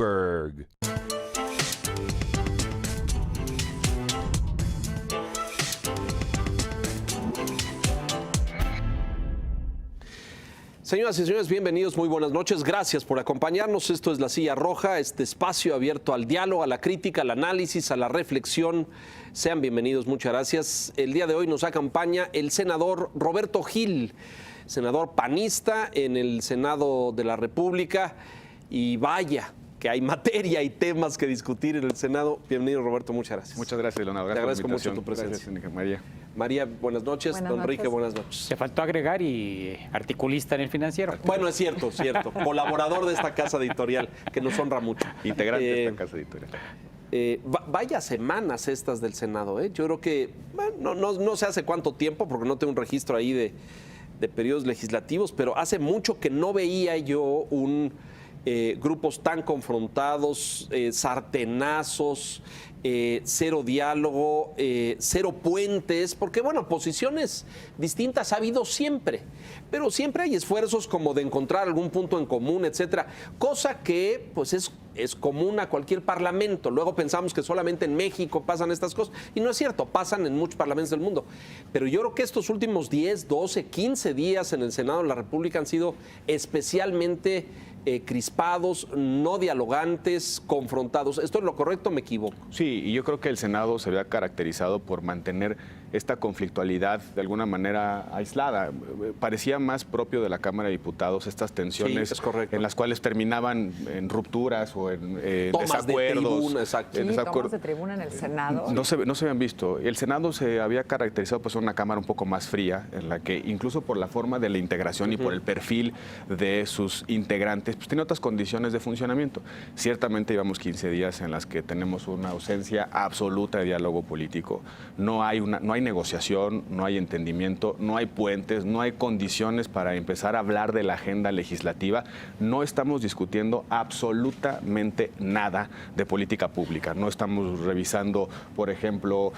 Bloomberg. Señoras y señores, bienvenidos, muy buenas noches. Gracias por acompañarnos. Esto es La Silla Roja, este espacio abierto al diálogo, a la crítica, al análisis, a la reflexión. Sean bienvenidos, muchas gracias. El día de hoy nos acompaña el senador Roberto Gil, senador panista en el Senado de la República. Y vaya que hay materia y temas que discutir en el Senado. Bienvenido, Roberto, muchas gracias. Muchas gracias, Leonardo. Te agradezco mucho tu presencia. Gracias, María. María, buenas noches. Don Enrique, buenas noches. Te faltó agregar y articulista en el Financiero. Bueno, es cierto, cierto. Colaborador de esta casa editorial, que nos honra mucho. Integrante de esta casa editorial. Vaya semanas estas del Senado, ¿eh? Yo creo que, bueno, no sé hace cuánto tiempo, porque no tengo un registro ahí de periodos legislativos, pero hace mucho que no veía yo grupos tan confrontados, sartenazos, cero diálogo, cero puentes, porque bueno, posiciones distintas ha habido siempre, pero siempre hay esfuerzos como de encontrar algún punto en común, etcétera, cosa que pues es común a cualquier parlamento. Luego pensamos que solamente en México pasan estas cosas, y no es cierto, pasan en muchos parlamentos del mundo. Pero yo creo que estos últimos 10, 12, 15 días en el Senado de la República han sido especialmente crispados, no dialogantes, confrontados. ¿Esto es lo correcto o me equivoco? Sí, y yo creo que el Senado se había caracterizado por mantener esta conflictualidad de alguna manera aislada. Parecía más propio de la Cámara de Diputados estas tensiones, sí, es correcto, en las cuales terminaban en rupturas o en tomas desacuerdos. De tribuna, exacto. Sí, tomas de tribuna en el Senado. No se habían visto. El Senado se había caracterizado por ser una Cámara un poco más fría, en la que incluso por la forma de la integración y por el perfil de sus integrantes, pues tiene otras condiciones de funcionamiento. Ciertamente llevamos 15 días en las que tenemos una ausencia absoluta de diálogo político. No hay negociación, no hay entendimiento, no hay puentes, no hay condiciones para empezar a hablar de la agenda legislativa. No estamos discutiendo absolutamente nada de política pública. No estamos revisando, por ejemplo,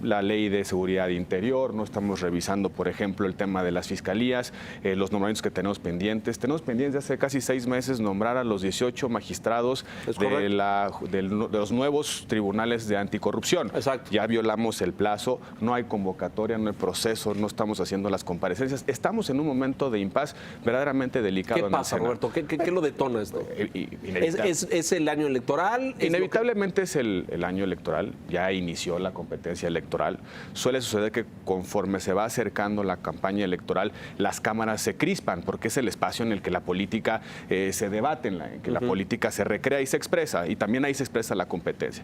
la ley de seguridad interior, no estamos revisando, por ejemplo, el tema de las fiscalías, los nombramientos que tenemos pendientes. Tenemos pendientes hace casi 6 meses nombrar a los 18 magistrados de los nuevos tribunales de anticorrupción. Exacto. Ya violamos el plazo, no hay convocatoria, no hay proceso, no estamos haciendo las comparecencias. Estamos en un momento de impas verdaderamente delicado. ¿Qué pasa, Roberto? ¿Qué lo detona esto? ¿Es el año electoral? Inevitablemente es el año electoral, ya inició la competencia electoral. Suele suceder que conforme se va acercando la campaña electoral, las cámaras se crispan, porque es el espacio en el que la política se debate, en que la política se recrea y se expresa, y también ahí se expresa la competencia.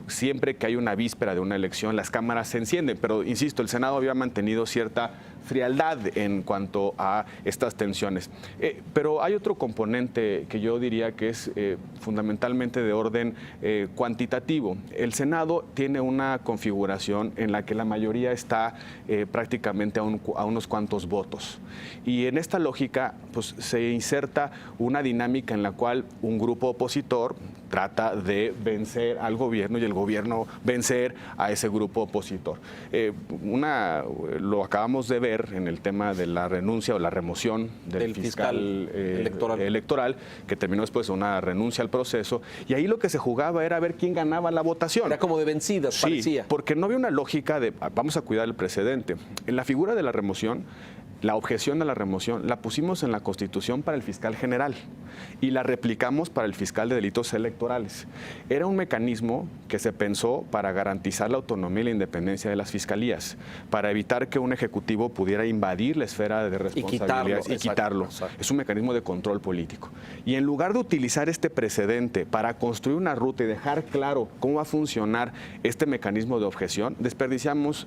Siempre que hay una víspera de una elección, las cámaras se encienden, pero insisto, el Senado había mantenido cierta frialdad en cuanto a estas tensiones. Pero hay otro componente que yo diría que es fundamentalmente de orden cuantitativo. El Senado tiene una configuración en la que la mayoría está prácticamente a unos cuantos votos. Y en esta lógica pues, se inserta una dinámica en la cual un grupo opositor trata de vencer al gobierno y el gobierno vencer a ese grupo opositor. Lo acabamos de ver en el tema de la renuncia o la remoción del fiscal electoral, que terminó después de una renuncia al proceso, y ahí lo que se jugaba era ver quién ganaba la votación. Era como de vencidas, sí, parecía. Porque no había una lógica de vamos a cuidar el precedente. En la figura de la remoción, la objeción a la remoción la pusimos en la Constitución para el fiscal general y la replicamos para el fiscal de delitos electorales. Era un mecanismo que se pensó para garantizar la autonomía y la independencia de las fiscalías, para evitar que un ejecutivo pudiera invadir la esfera de responsabilidades y quitarlo. Exacto. Es un mecanismo de control político. Y en lugar de utilizar este precedente para construir una ruta y dejar claro cómo va a funcionar este mecanismo de objeción, desperdiciamos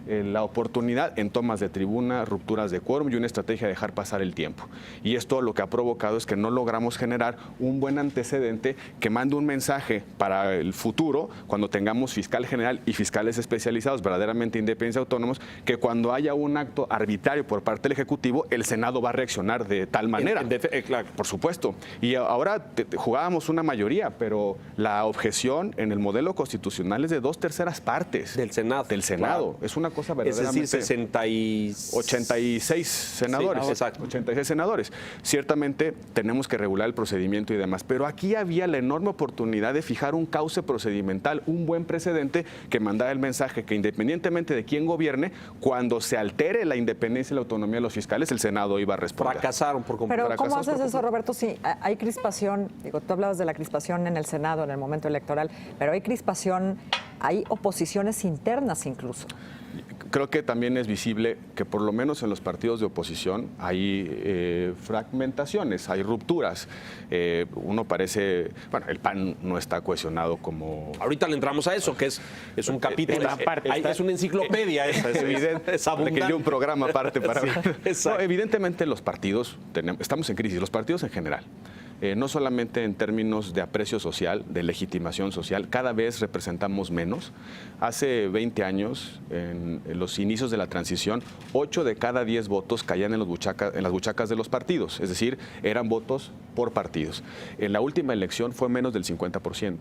la oportunidad en tomas de tribuna, rupturas de quórum y una estrategia de dejar pasar el tiempo. Y esto lo que ha provocado es que no logramos generar un buen antecedente que mande un mensaje para el futuro, cuando tengamos fiscal general y fiscales especializados verdaderamente independientes y autónomos, que cuando haya un acto arbitrario por parte del Ejecutivo, el Senado va a reaccionar de tal manera. Claro. Por supuesto. Y ahora jugábamos una mayoría, pero la objeción en el modelo constitucional es de 2/3 partes. Del Senado. Del Senado. Claro. Es una cosa verdaderamente... Es decir, 86... 86 senadores. Sí, exacto. 86 senadores. Ciertamente tenemos que regular el procedimiento y demás, pero aquí había la enorme oportunidad de fijar un cauce procedimental, un buen precedente que mandara el mensaje que independientemente de quién gobierne, cuando se altere la independencia y la autonomía de los fiscales, el Senado iba a responder. Fracasaron por completo. Pero ¿cómo haces eso, Roberto? Sí, hay crispación, digo, tú hablabas de la crispación en el Senado en el momento electoral, pero hay crispación, hay oposiciones internas incluso. Creo que también es visible que por lo menos en los partidos de oposición hay fragmentaciones, hay rupturas. Uno parece, bueno, el PAN no está cohesionado como... Ahorita le entramos a eso, que es un capítulo, es una enciclopedia esa, es evidente, es abundante. requirió un programa aparte para... Sí, no, evidentemente los partidos, estamos en crisis, los partidos en general. No solamente en términos de aprecio social, de legitimación social, cada vez representamos menos. Hace 20 años, en los inicios de la transición, 8 de cada 10 votos caían en las buchacas de los partidos, es decir, eran votos por partidos. En la última elección fue menos del 50%.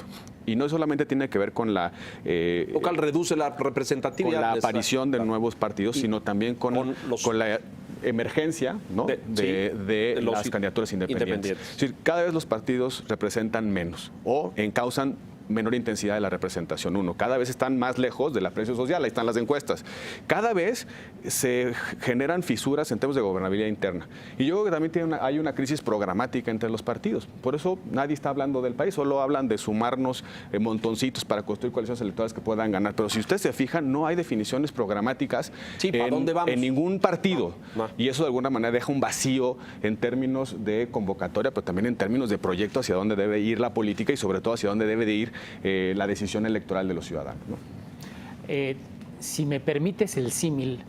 Y no solamente tiene que ver con la... lo cual reduce la representatividad. Con la aparición de nuevos partidos, sino también con la emergencia, ¿no? de las candidaturas independientes. Es decir, cada vez los partidos representan menos o encausan menor intensidad de la representación. Uno, cada vez están más lejos del aprecio social, ahí están las encuestas. Cada vez se generan fisuras en términos de gobernabilidad interna. Y yo creo que también hay una crisis programática entre los partidos. Por eso nadie está hablando del país, solo hablan de sumarnos montoncitos para construir coaliciones electorales que puedan ganar. Pero si ustedes se fijan, no hay definiciones programáticas en ningún partido. No. Y eso de alguna manera deja un vacío en términos de convocatoria, pero también en términos de proyecto hacia dónde debe ir la política y sobre todo hacia dónde debe de ir la decisión electoral de los ciudadanos, ¿no? Si me permites el símil,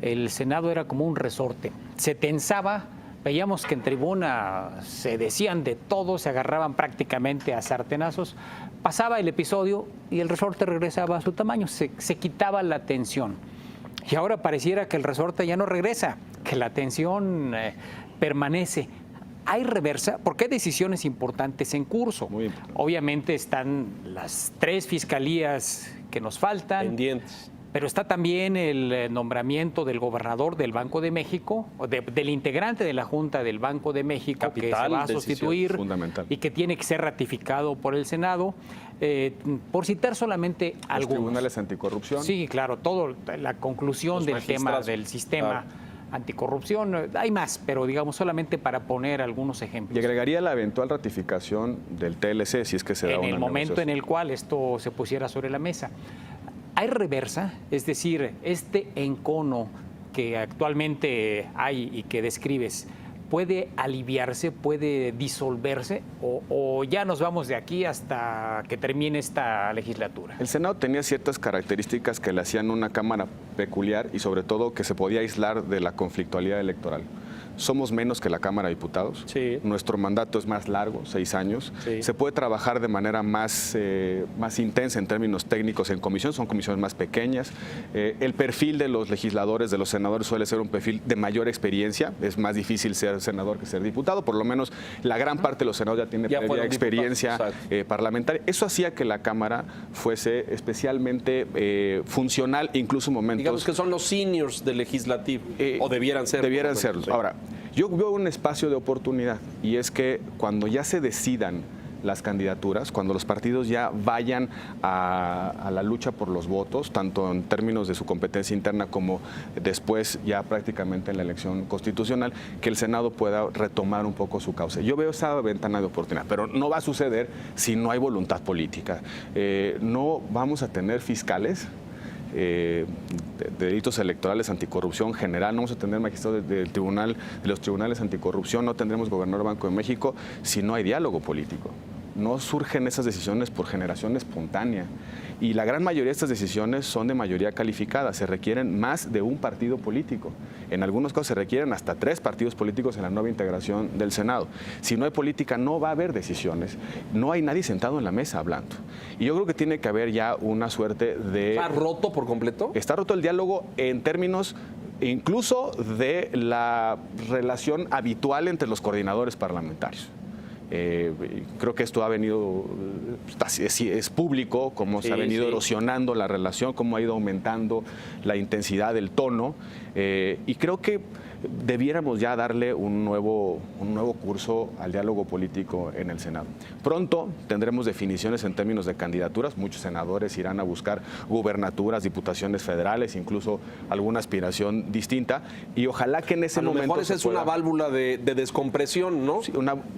el Senado era como un resorte. Se tensaba, veíamos que en tribuna se decían de todo, se agarraban prácticamente a sartenazos. Pasaba el episodio y el resorte regresaba a su tamaño, se quitaba la tensión. Y ahora pareciera que el resorte ya no regresa, que la tensión permanece. ¿Hay reversa? Porque hay decisiones importantes en curso. Muy importante. Obviamente están las 3 fiscalías que nos faltan. Pendientes. Pero está también el nombramiento del gobernador del Banco de México, del integrante de la Junta del Banco de México, Capital, que se va a sustituir y que tiene que ser ratificado por el Senado. Por citar solamente algunos. Los tribunales anticorrupción. Sí, claro, la conclusión del tema del sistema. Claro. Anticorrupción, hay más, pero digamos solamente para poner algunos ejemplos. Y agregaría la eventual ratificación del TLC si es que se da una en el momento negociación. en el cual esto se pusiera sobre la mesa. ¿Hay reversa? Es decir, este encono que actualmente hay y que describes, ¿puede aliviarse, puede disolverse o ya nos vamos de aquí hasta que termine esta legislatura? El Senado tenía ciertas características que le hacían una Cámara peculiar y sobre todo que se podía aislar de la conflictualidad electoral. Somos menos que la Cámara de Diputados. Sí. Nuestro mandato es más largo, 6 años. Sí. Se puede trabajar de manera más intensa en términos técnicos en comisión, son comisiones más pequeñas. El perfil de los legisladores, de los senadores, suele ser un perfil de mayor experiencia. Es más difícil ser senador que ser diputado. Por lo menos la gran parte de los senadores ya tiene previa experiencia parlamentaria. Eso hacía que la Cámara fuese especialmente funcional, incluso en momentos... Digamos que son los seniors del legislativo, o debieran ser. Debieran serlo. Sí. Ahora, yo veo un espacio de oportunidad y es que cuando ya se decidan las candidaturas, cuando los partidos ya vayan a la lucha por los votos, tanto en términos de su competencia interna como después ya prácticamente en la elección constitucional, que el Senado pueda retomar un poco su cauce. Yo veo esa ventana de oportunidad, pero no va a suceder si no hay voluntad política. No vamos a tener fiscales de delitos electorales, anticorrupción general, no vamos a tener magistrados de los tribunales anticorrupción, no tendremos gobernador del Banco de México si no hay diálogo político. No surgen esas decisiones por generación espontánea. Y la gran mayoría de estas decisiones son de mayoría calificada. Se requieren más de un partido político. En algunos casos se requieren hasta 3 partidos políticos en la nueva integración del Senado. Si no hay política, no va a haber decisiones. No hay nadie sentado en la mesa hablando. Y yo creo que tiene que haber ya una suerte de... ¿Está roto por completo? Está roto el diálogo en términos incluso de la relación habitual entre los coordinadores parlamentarios. Creo que esto ha venido, es público, cómo se ha venido erosionando la relación, cómo ha ido aumentando la intensidad del tono, y creo que debiéramos ya darle un nuevo curso al diálogo político en el Senado. Pronto tendremos definiciones en términos de candidaturas. Muchos senadores irán a buscar gubernaturas, diputaciones federales, incluso alguna aspiración distinta. Y ojalá que en ese momento... A lo mejor esa es una válvula de descompresión, ¿no? Sí,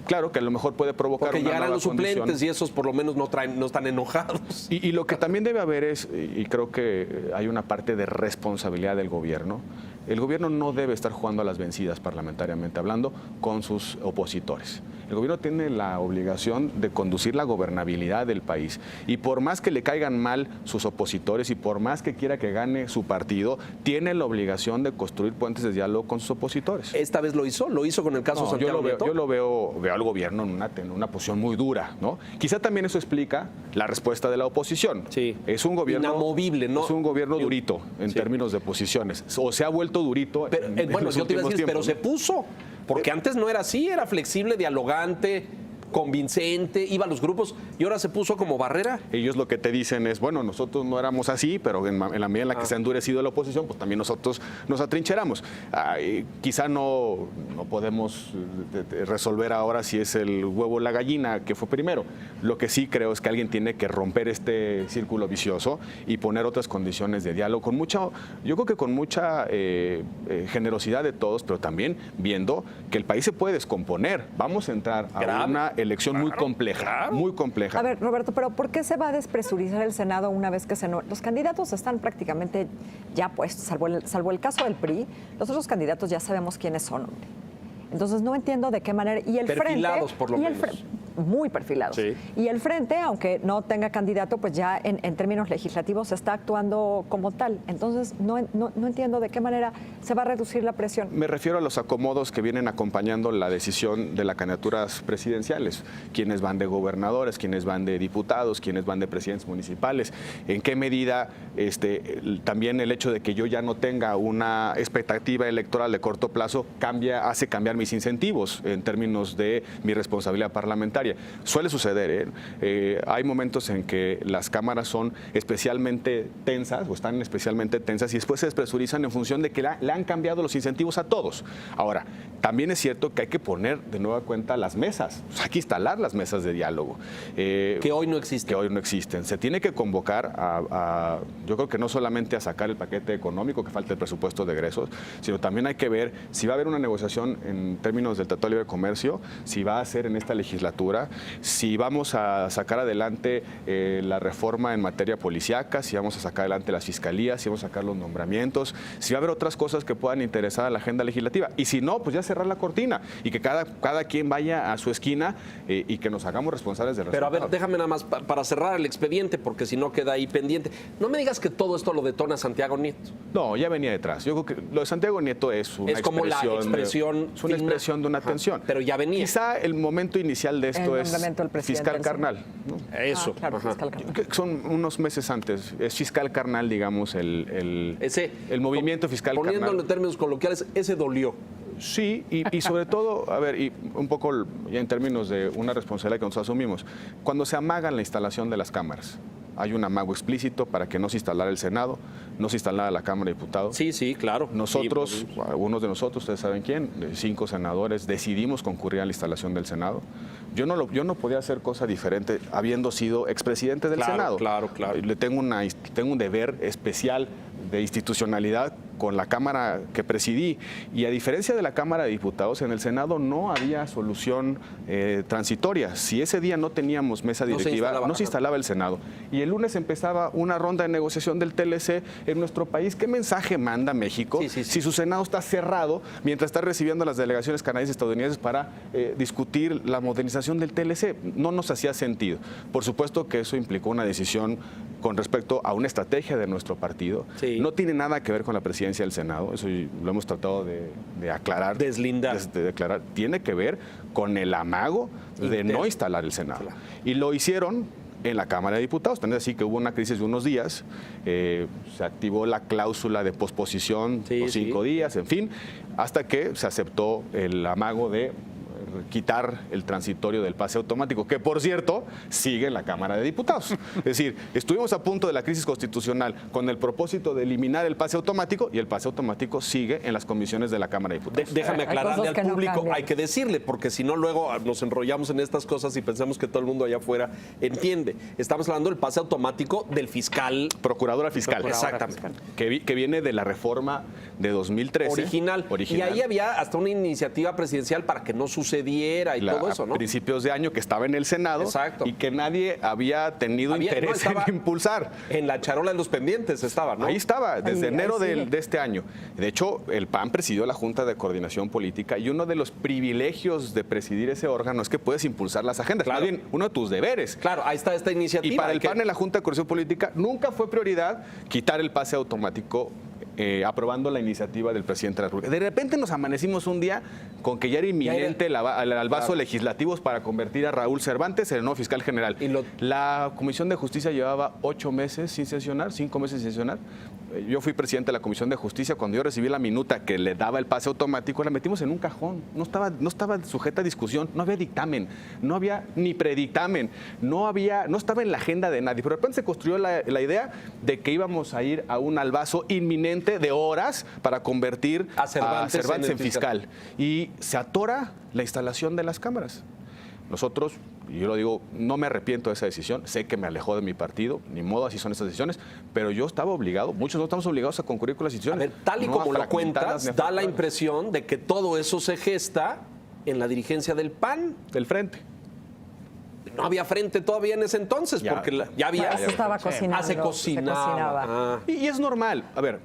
claro, que a lo mejor puede provocar porque una llegarán nueva los suplentes condición. y esos por lo menos no están enojados. Y lo que también debe haber es, y creo que hay una parte de responsabilidad del gobierno. El gobierno no debe estar jugando a las vencidas parlamentariamente hablando con sus opositores. El gobierno tiene la obligación de conducir la gobernabilidad del país. Y por más que le caigan mal sus opositores y por más que quiera que gane su partido, tiene la obligación de construir puentes de diálogo con sus opositores. ¿Esta vez lo hizo con el caso Santiago Nieto? Yo lo veo al gobierno en una posición muy dura, ¿no? Quizá también eso explica la respuesta de la oposición. Sí. Es un gobierno inamovible, ¿no? Es un gobierno durito en términos de posiciones. O se ha vuelto durito. Pero, bueno, yo te iba a decir, pero se puso. Porque antes no era así, era flexible, dialogante, convincente, iba a los grupos y ahora se puso como barrera. Ellos lo que te dicen es, bueno, nosotros no éramos así, pero en la medida en la que se ha endurecido la oposición, pues también nosotros nos atrincheramos. Quizá no podemos resolver ahora si es el huevo o la gallina que fue primero. Lo que sí creo es que alguien tiene que romper este círculo vicioso y poner otras condiciones de diálogo yo creo que con mucha generosidad de todos, pero también viendo que el país se puede descomponer. Vamos a entrar a una elección muy compleja, muy compleja. A ver, Roberto, pero ¿por qué se va a despresurizar el Senado una vez que los candidatos están prácticamente ya puestos, salvo el caso del PRI, los otros candidatos ya sabemos quiénes son, hombre? Entonces no entiendo de qué manera. Y el perfilados, frente, por lo menos. Muy perfilados. Sí. Y el frente, aunque no tenga candidato, pues ya en términos legislativos está actuando como tal. Entonces no entiendo de qué manera se va a reducir la presión. Me refiero a los acomodos que vienen acompañando la decisión de las candidaturas presidenciales. Quienes van de gobernadores, quienes van de diputados, quienes van de presidentes municipales. En qué medida también el hecho de que yo ya no tenga una expectativa electoral de corto plazo hace cambiar mis incentivos en términos de mi responsabilidad parlamentaria. Suele suceder, hay momentos en que las cámaras son especialmente tensas o están especialmente tensas y después se despresurizan en función de que le han cambiado los incentivos a todos. Ahora, también es cierto que hay que poner de nueva cuenta las mesas, hay que instalar las mesas de diálogo. Que hoy no existen. Que hoy no existen. Se tiene que convocar yo creo que no solamente a sacar el paquete económico, que falta el presupuesto de egresos, sino también hay que ver si va a haber una negociación en términos del Tratado de Libre Comercio, si va a ser en esta legislatura, si vamos a sacar adelante la reforma en materia policíaca, si vamos a sacar adelante las fiscalías, si vamos a sacar los nombramientos, si va a haber otras cosas que puedan interesar a la agenda legislativa. Y si no, pues ya cerrar la cortina y que cada quien vaya a su esquina y que nos hagamos responsables del resultado. Pero a ver, déjame nada más para cerrar el expediente, porque si no queda ahí pendiente. No me digas que todo esto lo detona Santiago Nieto. No, ya venía detrás. Yo creo que lo de Santiago Nieto es una como la expresión es una expresión de una tensión. Pero ya venía. Quizá el momento inicial de esto es fiscal carnal, ¿no? Eso. Claro, fiscal carnal. Son unos meses antes. Es fiscal carnal, digamos, el movimiento fiscal carnal. Poniéndolo en términos coloquiales, ese dolió. Sí, y sobre todo, a ver, y un poco ya en términos de una responsabilidad que nos asumimos, cuando se amagan la instalación de las cámaras, hay un amago explícito para que no se instalara el Senado, no se instalara la Cámara de Diputados. Sí, claro. Nosotros, algunos de nosotros, ustedes saben quién, 5 senadores, decidimos concurrir a la instalación del Senado. Yo no podía hacer cosa diferente habiendo sido expresidente del Senado. Claro. Tengo un deber especial de institucionalidad con la Cámara que presidí. Y a diferencia de la Cámara de Diputados, en el Senado no había solución transitoria. Si ese día no teníamos mesa directiva, no se instalaba el Senado. Y el lunes empezaba una ronda de negociación del TLC en nuestro país. ¿Qué mensaje manda México si su Senado está cerrado mientras está recibiendo a las delegaciones canadienses y estadounidenses para discutir la modernización del TLC? No nos hacía sentido. Por supuesto que eso implicó una decisión con respecto a una estrategia de nuestro partido. Sí. No tiene nada que ver con la presidencia del Senado, eso lo hemos tratado de aclarar. Deslindar. De declarar. Tiene que ver con el amago de no instalar el Senado. Claro. Y lo hicieron en la Cámara de Diputados. También así que hubo una crisis de unos días, se activó la cláusula de posposición por 5 días, en fin, hasta que se aceptó el amago de quitar el transitorio del pase automático, que por cierto sigue en la Cámara de Diputados. Es decir, estuvimos a punto de la crisis constitucional con el propósito de eliminar el pase automático y el pase automático sigue en las comisiones de la Cámara de Diputados. Déjame aclararle al que no público, cambian. hay que decirle, porque si no luego nos enrollamos en estas cosas y pensamos que todo el mundo allá afuera entiende. Estamos hablando del pase automático del fiscal Procuradora Fiscal. Exactamente. Que viene de la reforma de 2013. original. Y ahí había hasta una iniciativa presidencial para que no sucediera y todo eso, ¿no? A principios de año que estaba en el Senado. Exacto. Y que nadie había tenido interés estaba en impulsar. En la charola de los pendientes estaba, ¿no? Ahí estaba, desde Ahí enero sigue. de este año. De hecho, el PAN presidió la Junta de Coordinación Política y uno de los privilegios de presidir ese órgano es que puedes impulsar las agendas. Claro. Más bien, uno de tus deberes. Claro, ahí está esta iniciativa. Y para el que- PAN en la Junta de Coordinación Política nunca fue prioridad quitar el pase automático aprobando la iniciativa del presidente de la República. De repente nos amanecimos un día con que ya era inminente el albazo legislativos para convertir a Raúl Cervantes en el nuevo fiscal general. La Comisión de Justicia llevaba 8 meses sin sesionar, 5 meses sin sesionar. Yo fui presidente de la Comisión de Justicia. Cuando yo recibí la minuta que le daba el pase automático, la metimos en un cajón. No estaba sujeta a discusión, no había dictamen, no había ni predictamen, no estaba en la agenda de nadie. Pero de repente se construyó la idea de que íbamos a ir a un albazo inminente de horas para convertir a Cervantes en fiscal. Y se atora la instalación de las cámaras. Nosotros, y yo lo digo, no me arrepiento de esa decisión, sé que me alejó de mi partido, ni modo, así son esas decisiones, pero yo estaba obligado, muchos no estamos obligados a concurrir con las A instituciones. ver, tal y no como a lo fragmentarlas cuentas, ni a da la fracturarlas. impresión de que todo eso se gesta en la dirigencia del PAN. Del frente. No había frente todavía en ese entonces, Ya. porque ya había... Ya se estaba cocinando. Se se cocinaba. cocinaba. Ah. Y es normal. A ver,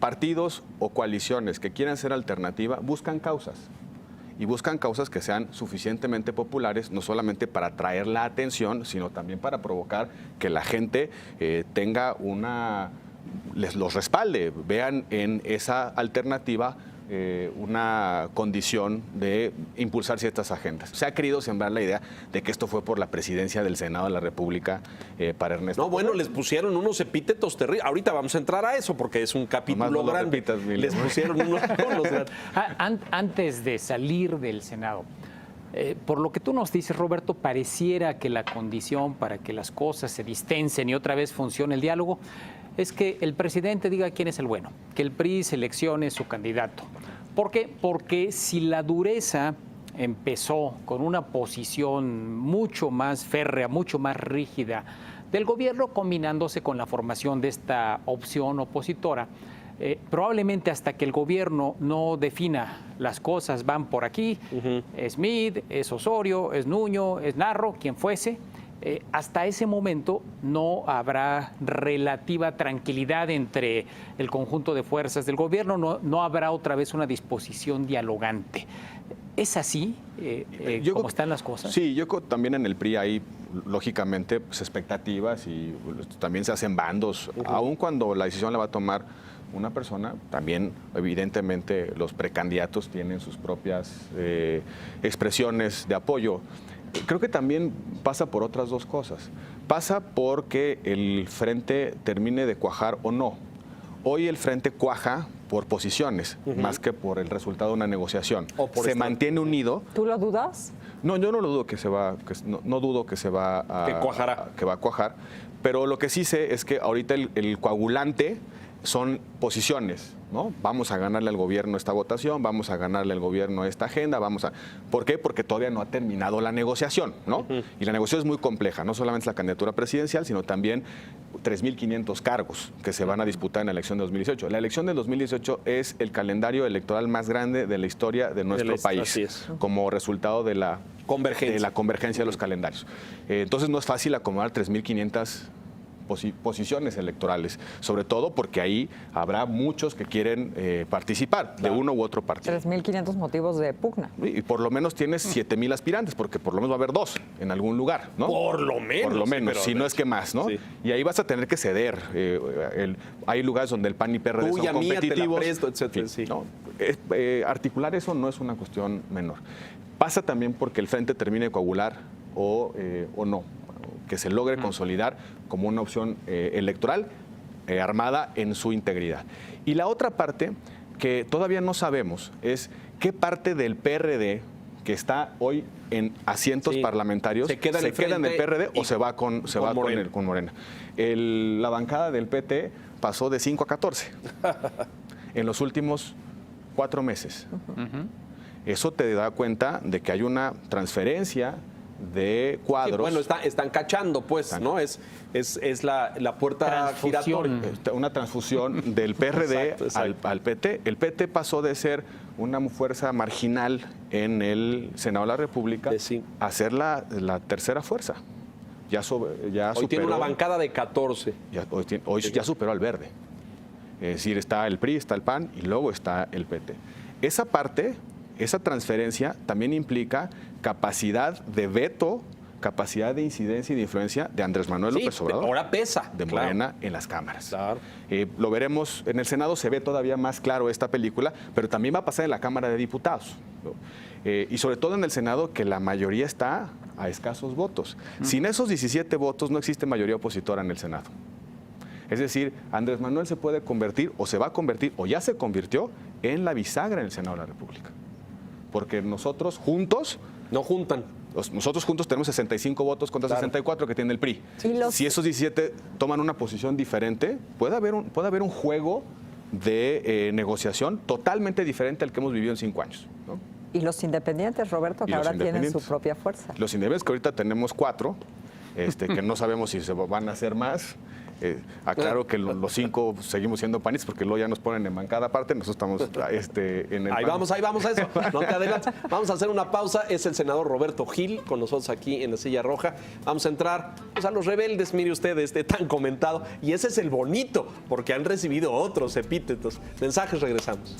partidos o coaliciones que quieran ser alternativa buscan causas. Y buscan causas que sean suficientemente populares, no solamente para atraer la atención, sino también para provocar que la gente tenga los respalde, vean en esa alternativa una condición de impulsar ciertas agendas. Se ha querido sembrar la idea de que esto fue por la presidencia del Senado de la República para Ernesto. No, bueno, les pusieron unos epítetos terribles. Ahorita vamos a entrar a eso porque es un capítulo Nomás no lo grande. repitas, Emilio. Les pusieron unos grandes. Antes de salir del Senado, por lo que tú nos dices, Roberto, pareciera que la condición para que las cosas se distensen y otra vez funcione el diálogo es que el presidente diga quién es el bueno, que el PRI seleccione su candidato. ¿Por qué? Porque si la dureza empezó con una posición mucho más férrea, mucho más rígida del gobierno, combinándose con la formación de esta opción opositora, probablemente hasta que el gobierno no defina las cosas van por aquí, es Meade, es Osorio, es Nuño, es Narro, quien fuese, hasta ese momento no habrá relativa tranquilidad entre el conjunto de fuerzas del gobierno, no habrá otra vez una disposición dialogante. ¿Es así como están las cosas? Sí, yo creo que también en el PRI hay, lógicamente, pues, expectativas y también se hacen bandos, aun cuando la decisión la va a tomar una persona, también evidentemente los precandidatos tienen sus propias expresiones de apoyo. Creo que también pasa por otras dos cosas. Pasa porque el frente termine de cuajar o no. Hoy el frente cuaja por posiciones, más que por el resultado de una negociación. Se mantiene unido. ¿Tú lo dudas? No, yo no lo dudo no dudo que se va a que va a cuajar, pero lo que sí sé es que ahorita el coagulante son posiciones, ¿no? Vamos a ganarle al gobierno esta votación, vamos a ganarle al gobierno esta agenda, ¿por qué? Porque todavía no ha terminado la negociación, ¿no? Y la negociación es muy compleja, no solamente es la candidatura presidencial, sino también 3.500 cargos que se van a disputar en la elección de 2018. La elección del 2018 es el calendario electoral más grande de la historia de nuestro país, así es. como resultado de la convergencia de los calendarios. Entonces no es fácil acomodar 3.500 posiciones electorales, sobre todo porque ahí habrá muchos que quieren participar de uno u otro partido. 3.500 motivos de pugna. Y por lo menos tienes 7,000 aspirantes, porque por lo menos va a haber 2 en algún lugar, ¿no? Por lo menos. Por lo menos, pero si no es que más, ¿no? Sí. Y ahí vas a tener que ceder. Hay lugares donde el PAN y PRD Tuya, son mía, te la competitivos. presto, etcétera, En fin, sí. ¿no? Articular eso no es una cuestión menor. Pasa también porque el frente termine de coagular o no, que se logre consolidar como una opción electoral armada en su integridad. Y la otra parte que todavía no sabemos es ¿qué parte del PRD que está hoy en asientos parlamentarios se queda en el PRD o se va con Morena? La bancada del PT pasó de 5 a 14 en los últimos 4 meses. Eso te da cuenta de que hay una transferencia de cuadros. Sí, bueno, están cachando, pues, ¿no? Es la puerta giratoria. Una transfusión del PRD exacto. Al PT. El PT pasó de ser una fuerza marginal en el Senado de la República a ser la tercera fuerza. Hoy superó, tiene una bancada de 14. Hoy ya superó al Verde. Es decir, está el PRI, está el PAN y luego está el PT. Esa parte, esa transferencia también implica capacidad de veto, capacidad de incidencia y de influencia de Andrés Manuel López Obrador. Ahora pesa. De Morena en las cámaras. Claro. Lo veremos en el Senado, se ve todavía más claro esta película, pero también va a pasar en la Cámara de Diputados, ¿no? Y sobre todo en el Senado, que la mayoría está a escasos votos. Sin esos 17 votos no existe mayoría opositora en el Senado. Es decir, Andrés Manuel se puede convertir, o se va a convertir, o ya se convirtió, en la bisagra en el Senado de la República. Porque nosotros juntos... No juntan. Nosotros juntos tenemos 65 votos contra 64 que tiene el PRI. Si esos 17 toman una posición diferente, puede haber un juego de negociación totalmente diferente al que hemos vivido en 5 años, ¿no? Y los independientes, Roberto, que ahora tienen su propia fuerza. Los independientes, que ahorita tenemos 4, que no sabemos si se van a hacer más. Aclaro que los 5 seguimos siendo panistas porque luego ya nos ponen en bancada aparte, nosotros estamos en el ahí vamos a eso, no te adelantes. Vamos a hacer una pausa, es el senador Roberto Gil con nosotros aquí en la silla roja. Vamos a entrar pues, a los rebeldes, mire usted, tan comentado, y ese es el bonito, porque han recibido otros epítetos. Mensajes, regresamos.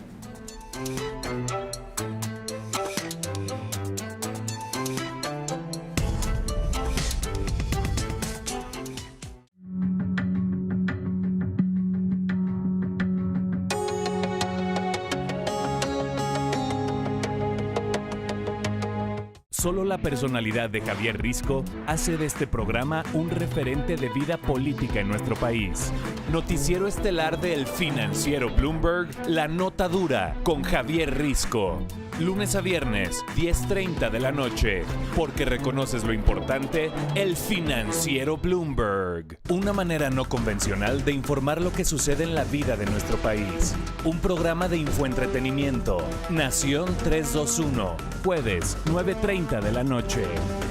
Solo la personalidad de Javier Risco hace de este programa un referente de vida política en nuestro país. Noticiero estelar del financiero Bloomberg, La Nota Dura, con Javier Risco. Lunes a viernes, 10:30 de la noche. Porque reconoces lo importante, el financiero Bloomberg. Una manera no convencional de informar lo que sucede en la vida de nuestro país. Un programa de infoentretenimiento. Nación 321. Jueves, 9:30 de la noche.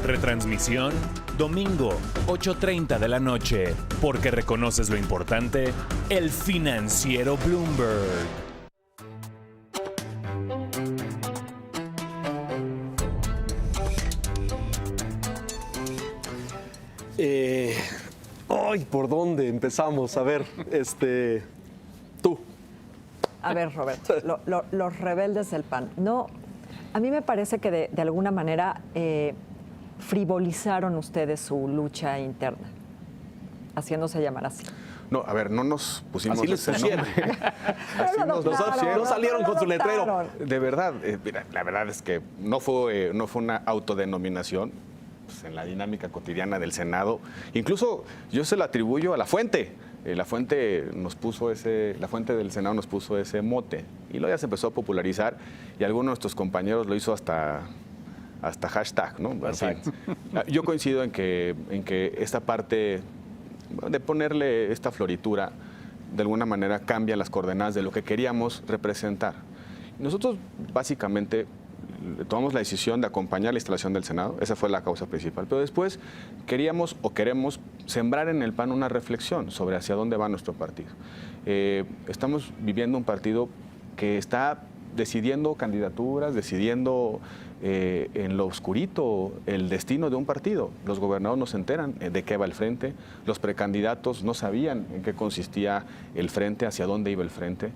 Retransmisión, domingo, 8:30 de la noche. Porque reconoces lo importante, el financiero Bloomberg. Ay, ¿por dónde empezamos? A ver, tú. A ver, Roberto, los rebeldes del PAN. No, a mí me parece que de alguna manera frivolizaron ustedes su lucha interna, haciéndose llamar así. No, a ver, no nos pusimos así les pusieron. No salieron con su letrero. De verdad, mira, la verdad es que no fue una autodenominación. Pues, en la dinámica cotidiana del Senado. Incluso yo se lo atribuyo a La Fuente. La Fuente del Senado nos puso ese mote. Y luego ya se empezó a popularizar y algunos de nuestros compañeros lo hizo hasta hashtag, ¿no? En fin, yo coincido en que esta parte de ponerle esta floritura de alguna manera cambia las coordenadas de lo que queríamos representar. Nosotros básicamente tomamos la decisión de acompañar la instalación del Senado, esa fue la causa principal, pero después queríamos o queremos sembrar en el PAN una reflexión sobre hacia dónde va nuestro partido. Estamos viviendo un partido que está decidiendo candidaturas, decidiendo en lo oscurito el destino de un partido. Los gobernadores no se enteran de qué va el frente, los precandidatos no sabían en qué consistía el frente, hacia dónde iba el frente.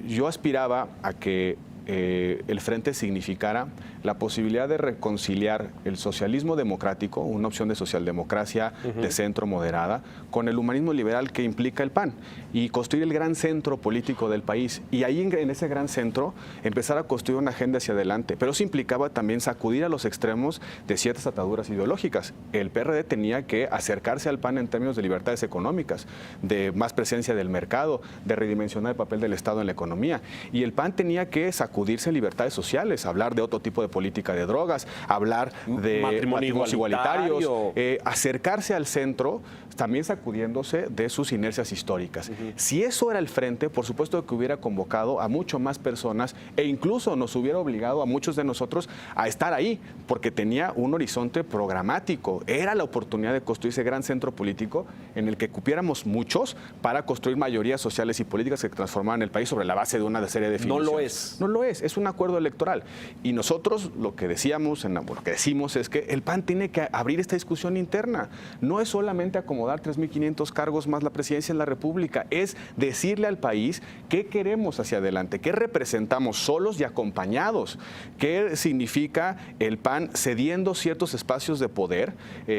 Yo aspiraba a que el frente significara la posibilidad de reconciliar el socialismo democrático, una opción de socialdemocracia de centro moderada, con el humanismo liberal que implica el PAN y construir el gran centro político del país. Y ahí en ese gran centro empezar a construir una agenda hacia adelante. Pero eso implicaba también sacudir a los extremos de ciertas ataduras ideológicas. El PRD tenía que acercarse al PAN en términos de libertades económicas, de más presencia del mercado, de redimensionar el papel del Estado en la economía. Y el PAN tenía que sacudir sacudirse libertades sociales, hablar de otro tipo de política de drogas, hablar de matrimonio igualitarios, igualitario. acercarse al centro, también sacudiéndose de sus inercias históricas. Si eso era el frente, por supuesto que hubiera convocado a mucho más personas e incluso nos hubiera obligado a muchos de nosotros a estar ahí, porque tenía un horizonte programático. Era la oportunidad de construir ese gran centro político en el que cupiéramos muchos para construir mayorías sociales y políticas que transformaran el país sobre la base de una serie de definiciones. No lo es. No lo es un acuerdo electoral. Y nosotros lo que decíamos, lo que decimos es que el PAN tiene que abrir esta discusión interna. No es solamente acomodar 3.500 cargos más la presidencia en la República, es decirle al país qué queremos hacia adelante, qué representamos solos y acompañados, qué significa el PAN cediendo ciertos espacios de poder,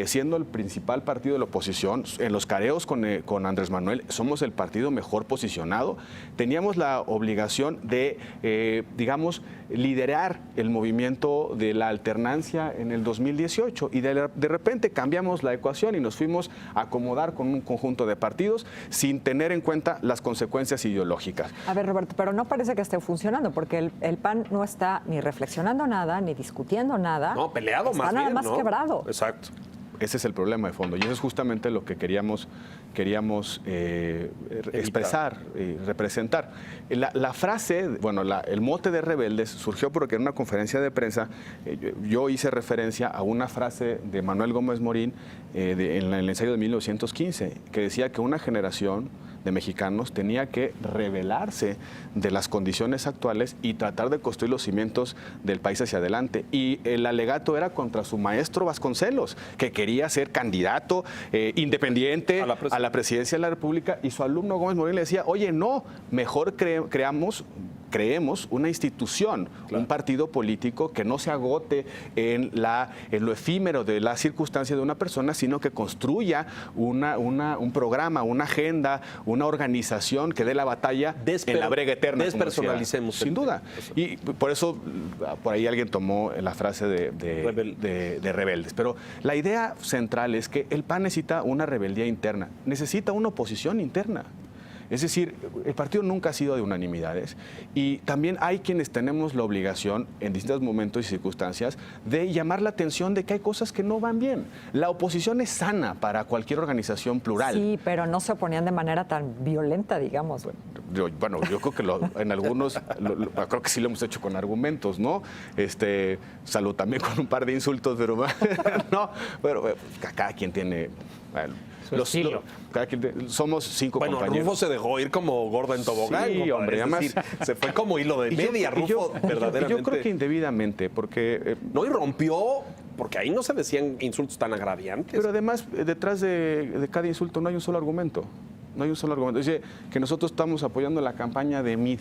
siendo el principal partido de la oposición. En los careos con Andrés Manuel somos el partido mejor posicionado. Teníamos la obligación de, digamos, liderar el movimiento de la alternancia en el 2018 y de repente cambiamos la ecuación y nos fuimos a acomodar con un conjunto de partidos sin tener en cuenta las consecuencias ideológicas. A ver, Roberto, pero no parece que esté funcionando porque el PAN no está ni reflexionando nada, ni discutiendo nada. No, peleado está más nada bien, más ¿no? quebrado. Exacto. Ese es el problema de fondo y eso es justamente lo que queríamos expresar, representar. La frase, bueno, el mote de rebeldes surgió porque en una conferencia de prensa yo hice referencia a una frase de Manuel Gómez Morín en el ensayo de 1915 que decía que una generación de mexicanos tenía que rebelarse de las condiciones actuales y tratar de construir los cimientos del país hacia adelante. Y el alegato era contra su maestro Vasconcelos, que quería ser candidato independiente a la presidencia de la República, y su alumno Gómez Morín le decía, oye, no, mejor creemos una institución, claro, un partido político que no se agote en lo efímero de la circunstancia de una persona, sino que construya un programa, una agenda, una organización que dé la batalla en la brega eterna. Despersonalicemos. Sin duda. Y por eso, por ahí alguien tomó la frase de rebeldes. Pero la idea central es que el PAN necesita una rebeldía interna, necesita una oposición interna. Es decir, el partido nunca ha sido de unanimidades y también hay quienes tenemos la obligación en distintos momentos y circunstancias de llamar la atención de que hay cosas que no van bien. La oposición es sana para cualquier organización plural. Sí, pero no se oponían de manera tan violenta, digamos. Bueno, yo creo que en algunos, creo que sí lo hemos hecho con argumentos, ¿no? Salud también con un par de insultos, pero no, pero cada quien tiene... Somos 5 compañeros. Bueno, Rufo se dejó ir como gorda en tobogán. Sí, hombre, además se fue como hilo de media, Rufo, verdaderamente. Yo creo que indebidamente, porque... No, y rompió, porque ahí no se decían insultos tan agraviantes. Pero además, detrás de cada insulto no hay un solo argumento. No hay un solo argumento. Dice que nosotros estamos apoyando la campaña de Mid.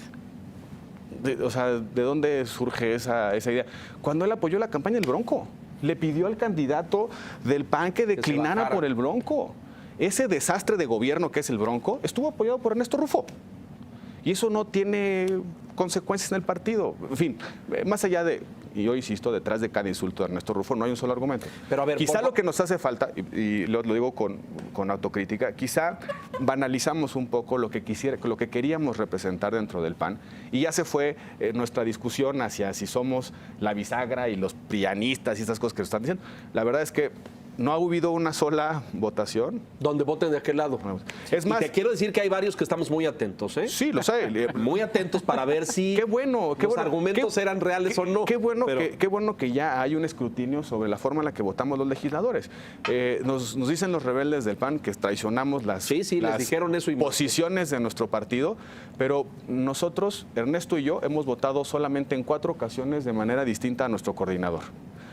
O sea, ¿de dónde surge esa idea? Cuando él apoyó la campaña del Bronco, le pidió al candidato del PAN que declinara por el Bronco. Ese desastre de gobierno que es el Bronco estuvo apoyado por Ernesto Rufo. Y eso no tiene consecuencias en el partido. En fin, más allá de, y yo insisto, detrás de cada insulto de Ernesto Rufo no hay un solo argumento. Pero a ver, quizá lo que nos hace falta, y lo digo con autocrítica, quizá banalizamos un poco lo que queríamos representar dentro del PAN, y ya se fue nuestra discusión hacia si somos la bisagra y los prianistas y esas cosas que nos están diciendo. La verdad es que no ha habido una sola votación. Donde voten de aquel lado. Es más, y te quiero decir que hay varios que estamos muy atentos, ¿eh? Sí, lo sé. Muy atentos para ver si los argumentos eran reales o no. Qué bueno que ya hay un escrutinio sobre la forma en la que votamos los legisladores. Nos dicen los rebeldes del PAN que traicionamos las les dijeron eso y posiciones de nuestro partido, pero nosotros, Ernesto y yo, hemos votado solamente en 4 ocasiones de manera distinta a nuestro coordinador.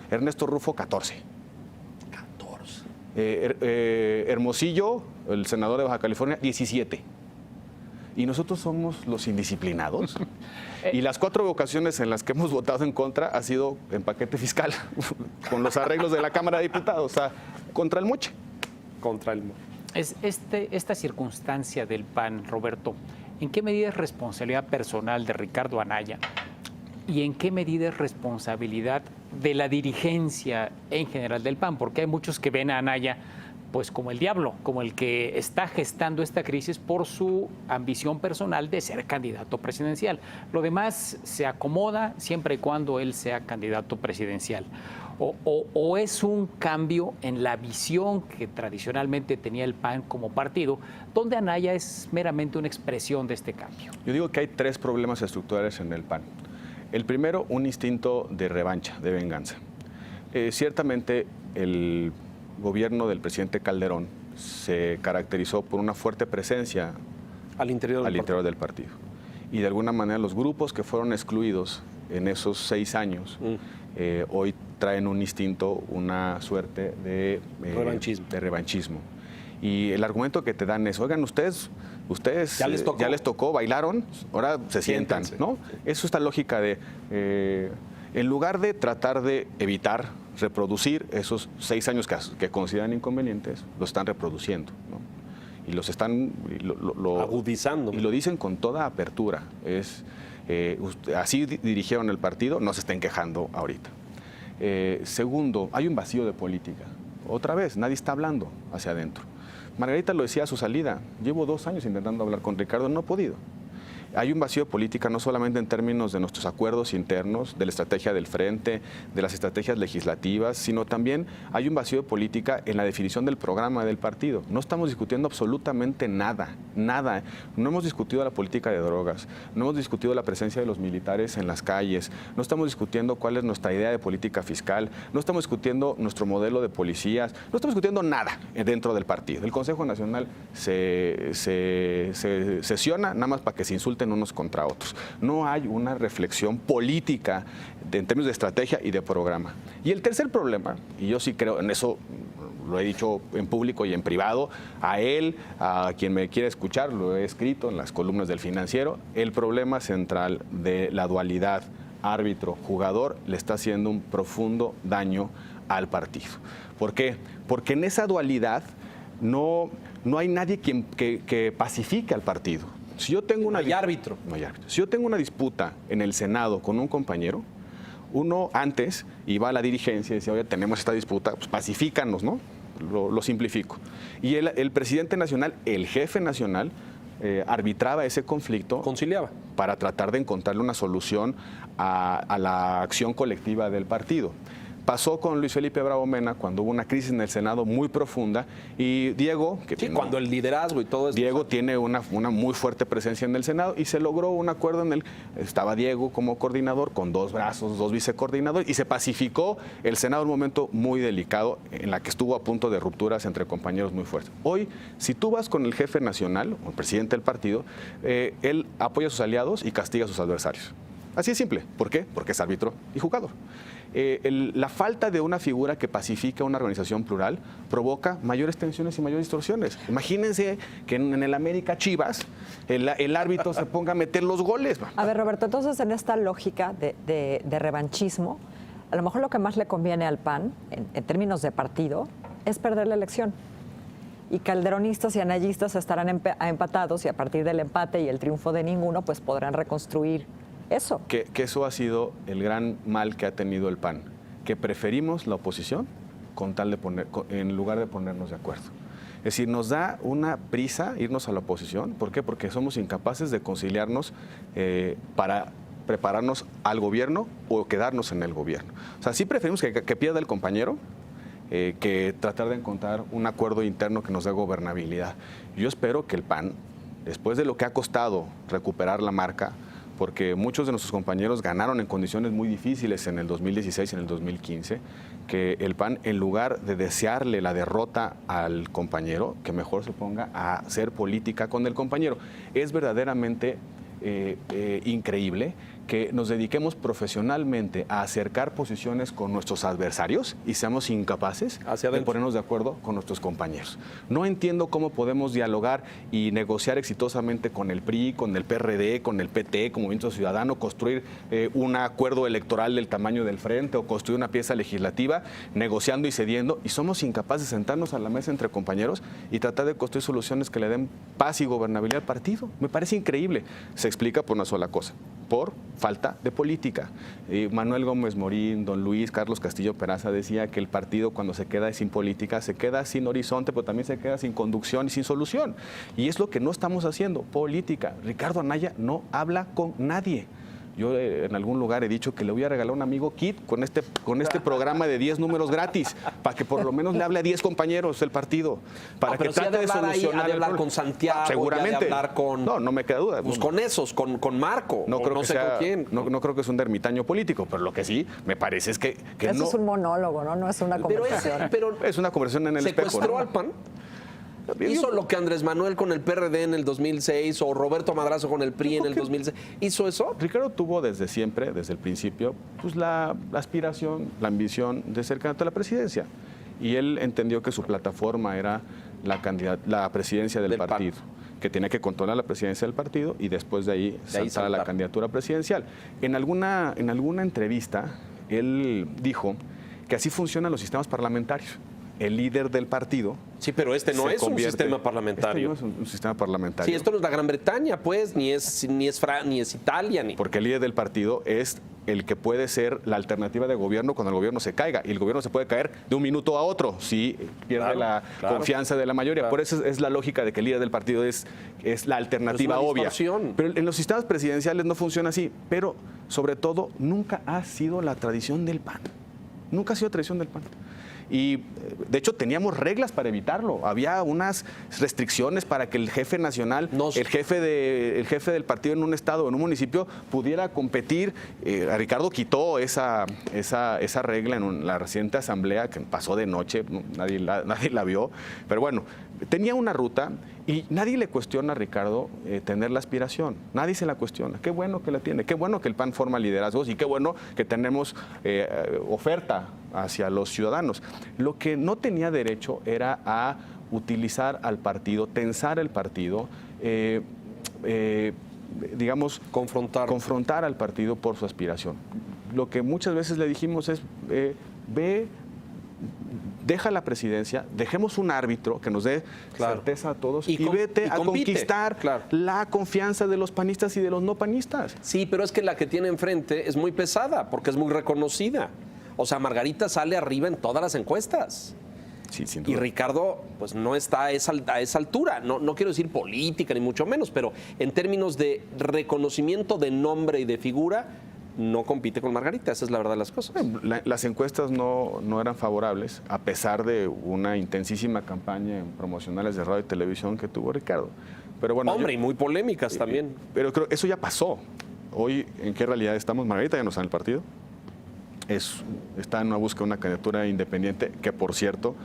Ernesto Rufo, 14. Hermosillo, el senador de Baja California, 17. Y nosotros somos los indisciplinados. Y las 4 ocasiones en las que hemos votado en contra ha sido en paquete fiscal, con los arreglos de la Cámara de Diputados, o sea, contra el moche. Contra el moche. Esta circunstancia del PAN, Roberto, ¿en qué medida es responsabilidad personal de Ricardo Anaya? ¿Y en qué medida es responsabilidad de la dirigencia en general del PAN? Porque hay muchos que ven a Anaya pues como el diablo, como el que está gestando esta crisis por su ambición personal de ser candidato presidencial. Lo demás se acomoda siempre y cuando él sea candidato presidencial. O es un cambio en la visión que tradicionalmente tenía el PAN como partido, donde Anaya es meramente una expresión de este cambio. Yo digo que hay 3 problemas estructurales en el PAN. El primero, un instinto de revancha, de venganza. Ciertamente el gobierno del presidente Calderón se caracterizó por una fuerte presencia al interior del partido. Y de alguna manera los grupos que fueron excluidos en esos 6 años hoy traen un instinto, una suerte de revanchismo. Y el argumento que te dan es, oigan, ustedes ya les tocó, bailaron, ahora se sientan, ¿no? Eso es esta lógica de, en lugar de tratar de evitar, reproducir esos 6 años que consideran inconvenientes, los están reproduciendo, ¿no? Y los están agudizando. Y lo dicen con toda apertura. Así dirigieron el partido, no se estén quejando ahorita. Segundo, hay un vacío de política. Otra vez, nadie está hablando hacia adentro. Margarita lo decía a su salida, llevo 2 años intentando hablar con Ricardo, no he podido. Hay un vacío de política no solamente en términos de nuestros acuerdos internos, de la estrategia del frente, de las estrategias legislativas, sino también hay un vacío de política en la definición del programa del partido. No estamos discutiendo absolutamente nada. No hemos discutido la política de drogas, no hemos discutido la presencia de los militares en las calles, no estamos discutiendo cuál es nuestra idea de política fiscal, no estamos discutiendo nuestro modelo de policías, no estamos discutiendo nada dentro del partido. El Consejo Nacional se sesiona nada más para que se insulte unos contra otros. No hay una reflexión política en términos de estrategia y de programa. Y el tercer problema, y yo sí creo en eso, lo he dicho en público y en privado, a él, a quien me quiera escuchar, lo he escrito en las columnas del Financiero, el problema central de la dualidad árbitro-jugador le está haciendo un profundo daño al partido. ¿Por qué? Porque en esa dualidad no hay nadie que pacifique al partido. Si yo tengo no hay árbitro. Si yo tengo una disputa en el Senado con un compañero, uno antes iba a la dirigencia y decía, oye, tenemos esta disputa, pues pacifícanos, ¿no? Lo simplifico. Y el presidente nacional, el jefe nacional, arbitraba ese conflicto. Conciliaba. Para tratar de encontrarle una solución a la acción colectiva del partido. Pasó con Luis Felipe Bravo Mena cuando hubo una crisis en el Senado muy profunda y Diego, cuando el liderazgo y todo eso. Diego tiene una muy fuerte presencia en el Senado y se logró un acuerdo en el estaba Diego como coordinador con 2 brazos, 2 vicecoordinadores y se pacificó el Senado en un momento muy delicado en la que estuvo a punto de rupturas entre compañeros muy fuertes. Hoy, si tú vas con el jefe nacional o el presidente del partido, él apoya a sus aliados y castiga a sus adversarios. Así es simple. ¿Por qué? Porque es árbitro y jugador. La falta de una figura que pacifica una organización plural provoca mayores tensiones y mayores distorsiones. Imagínense que en el América Chivas el árbitro se ponga a meter los goles. A ver, Roberto, entonces en esta lógica de revanchismo, a lo mejor lo que más le conviene al PAN, en términos de partido, es perder la elección. Y calderonistas y anayistas estarán empatados y a partir del empate y el triunfo de ninguno, pues podrán reconstruir eso. Que eso ha sido el gran mal que ha tenido el PAN, que preferimos la oposición con tal de en lugar de ponernos de acuerdo. Es decir, nos da una prisa irnos a la oposición. ¿Por qué? Porque somos incapaces de conciliarnos para prepararnos al gobierno o quedarnos en el gobierno. O sea, sí preferimos que pierda el compañero que tratar de encontrar un acuerdo interno que nos dé gobernabilidad. Yo espero que el PAN, después de lo que ha costado recuperar la marca, porque muchos de nuestros compañeros ganaron en condiciones muy difíciles en el 2016 y en el 2015, que el PAN, en lugar de desearle la derrota al compañero, que mejor se ponga a hacer política con el compañero. Es verdaderamente increíble que nos dediquemos profesionalmente a acercar posiciones con nuestros adversarios y seamos incapaces de ponernos de acuerdo con nuestros compañeros. No entiendo cómo podemos dialogar y negociar exitosamente con el PRI, con el PRD, con el PT, como Movimiento Ciudadano, construir un acuerdo electoral del tamaño del frente o construir una pieza legislativa, negociando y cediendo, y somos incapaces de sentarnos a la mesa entre compañeros y tratar de construir soluciones que le den paz y gobernabilidad al partido. Me parece increíble. Se explica por una sola cosa. por falta de política. Manuel Gómez Morín, don Luis, Carlos Castillo Peraza decía que el partido cuando se queda sin política, se queda sin horizonte, pero también se queda sin conducción y sin solución. Y es lo que no estamos haciendo, política. Ricardo Anaya no habla con nadie. Yo en algún lugar he dicho que le voy a regalar a un amigo kit con este programa de 10 números gratis, para que por lo menos le hable a 10 compañeros del partido, para que trate de solucionar. Ha de hablar con Santiago, seguramente. Ha de hablar con... No me queda duda. Pues con esos, con Marco, no creo no que sé sea, con quién. No creo que es un ermitaño político, pero lo que sí me parece es que Eso no... es un monólogo, ¿no? No es una conversación. Pero es una conversación en el espejo. ¿Secuestró ¿no? al PAN? ¿Hizo lo que Andrés Manuel con el PRD en el 2006 o Roberto Madrazo con el PRI en el 2006? ¿Hizo eso? Ricardo tuvo desde siempre, desde el principio, pues la aspiración, la ambición de ser candidato a la presidencia. Y él entendió que su plataforma era la presidencia del partido, que tenía que controlar la presidencia del partido y después de ahí saltar a la candidatura presidencial. En alguna entrevista, él dijo que así funcionan los sistemas parlamentarios. El líder del partido. Sí, pero este no es un sistema parlamentario. Este no es un sistema parlamentario. Sí, esto no es la Gran Bretaña, pues, ni es Italia. Porque el líder del partido es el que puede ser la alternativa de gobierno cuando el gobierno se caiga. Y el gobierno se puede caer de un minuto a otro si pierde la confianza de la mayoría. Por eso es la lógica de que el líder del partido es la alternativa obvia. Pero en los sistemas presidenciales no funciona así. Pero, sobre todo, nunca ha sido la tradición del PAN. Nunca ha sido tradición del PAN. Y, de hecho, teníamos reglas para evitarlo. Había unas restricciones para que el jefe nacional, el jefe del partido en un estado o en un municipio pudiera competir. Ricardo quitó esa regla en la reciente asamblea que pasó de noche, nadie la vio. Pero bueno, tenía una ruta y nadie le cuestiona a Ricardo tener la aspiración. Nadie se la cuestiona. Qué bueno que la tiene. Qué bueno que el PAN forma liderazgos y qué bueno que tenemos oferta hacia los ciudadanos. Lo que no tenía derecho era a utilizar al partido, tensar el partido, digamos, confrontar al partido por su aspiración. Lo que muchas veces le dijimos es, deja la presidencia, dejemos un árbitro que nos dé certeza a todos y vete a conquistar la confianza de los panistas y de los no panistas. Sí, pero es que la que tiene enfrente es muy pesada porque es muy reconocida. O sea, Margarita sale arriba en todas las encuestas. Sí, sin duda. Y Ricardo, pues no está a esa altura. No quiero decir política, ni mucho menos, pero en términos de reconocimiento de nombre y de figura, no compite con Margarita. Esa es la verdad de las cosas. Las encuestas no eran favorables, a pesar de una intensísima campaña en promocionales de radio y televisión que tuvo Ricardo. Pero bueno, y muy polémicas también. Pero creo que eso ya pasó. Hoy, ¿en qué realidad estamos? Margarita ya no está en el partido. Está en una búsqueda de una candidatura independiente que, por cierto,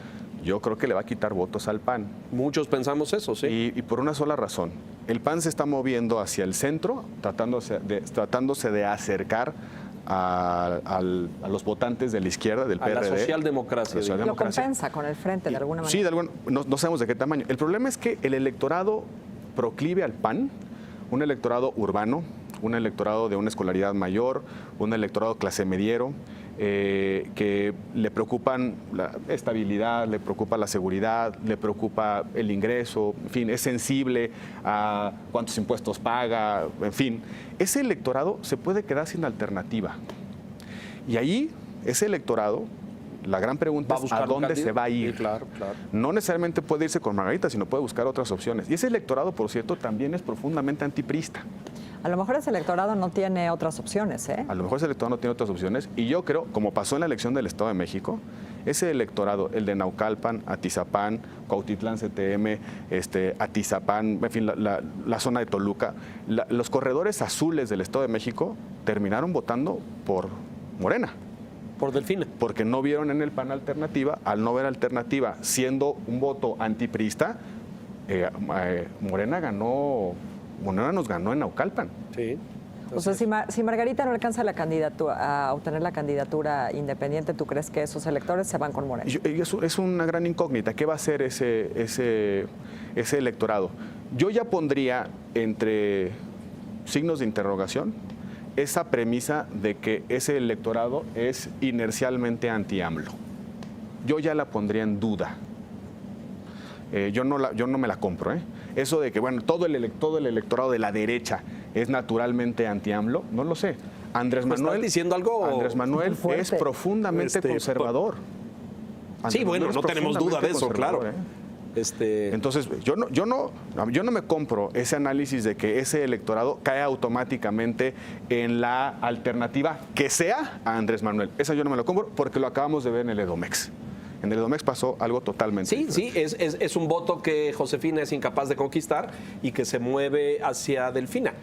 yo creo que le va a quitar votos al PAN. Muchos pensamos eso, sí. Y por una sola razón. El PAN se está moviendo hacia el centro, tratándose de acercar a los votantes de la izquierda, del PRD. A la socialdemocracia. Lo compensa con el frente, de alguna manera. Sí, no sabemos de qué tamaño. El problema es que el electorado proclive al PAN, un electorado urbano, un electorado de una escolaridad mayor, un electorado clase mediero, que le preocupan la estabilidad, le preocupa la seguridad, le preocupa el ingreso, en fin, es sensible a cuántos impuestos paga, en fin. Ese electorado se puede quedar sin alternativa. Y ahí, ese electorado, la gran pregunta es ¿a dónde se va a ir? Sí, claro. No necesariamente puede irse con Margarita, sino puede buscar otras opciones. Y ese electorado, por cierto, también es profundamente antiprista. A lo mejor ese electorado no tiene otras opciones, ¿eh? A lo mejor ese electorado no tiene otras opciones. Y yo creo, como pasó en la elección del Estado de México, ese electorado, el de Naucalpan, Atizapán, Cuautitlán CTM, Atizapán, en fin, la zona de Toluca, los corredores azules del Estado de México terminaron votando por Morena. Por Delfina. Porque no vieron en el PAN alternativa. Al no ver alternativa, siendo un voto antiprista, Morena nos ganó en Naucalpan. Sí. O sea, si Margarita no alcanza a obtener la candidatura independiente, ¿tú crees que esos electores se van con Morena? Es una gran incógnita. ¿Qué va a hacer ese electorado? Yo ya pondría entre signos de interrogación esa premisa de que ese electorado es inercialmente anti-AMLO. Yo ya la pondría en duda. Yo no me la compro. Eso de que, bueno, todo el electorado de la derecha es naturalmente anti-AMLO, no lo sé. Andrés Pues Manuel, estás diciendo algo Andrés Manuel muy fuerte. es profundamente conservador. Sí, Andrés bueno, Manuel no es tenemos duda de eso, profundamente claro. conservador, Entonces, yo no me compro ese análisis de que ese electorado cae automáticamente en la alternativa que sea a Andrés Manuel. Esa yo no me lo compro porque lo acabamos de ver en el Edomex. En el Edomex pasó algo totalmente Sí, diferente. sí, es un voto que Josefina es incapaz de conquistar y que se mueve hacia Delfina.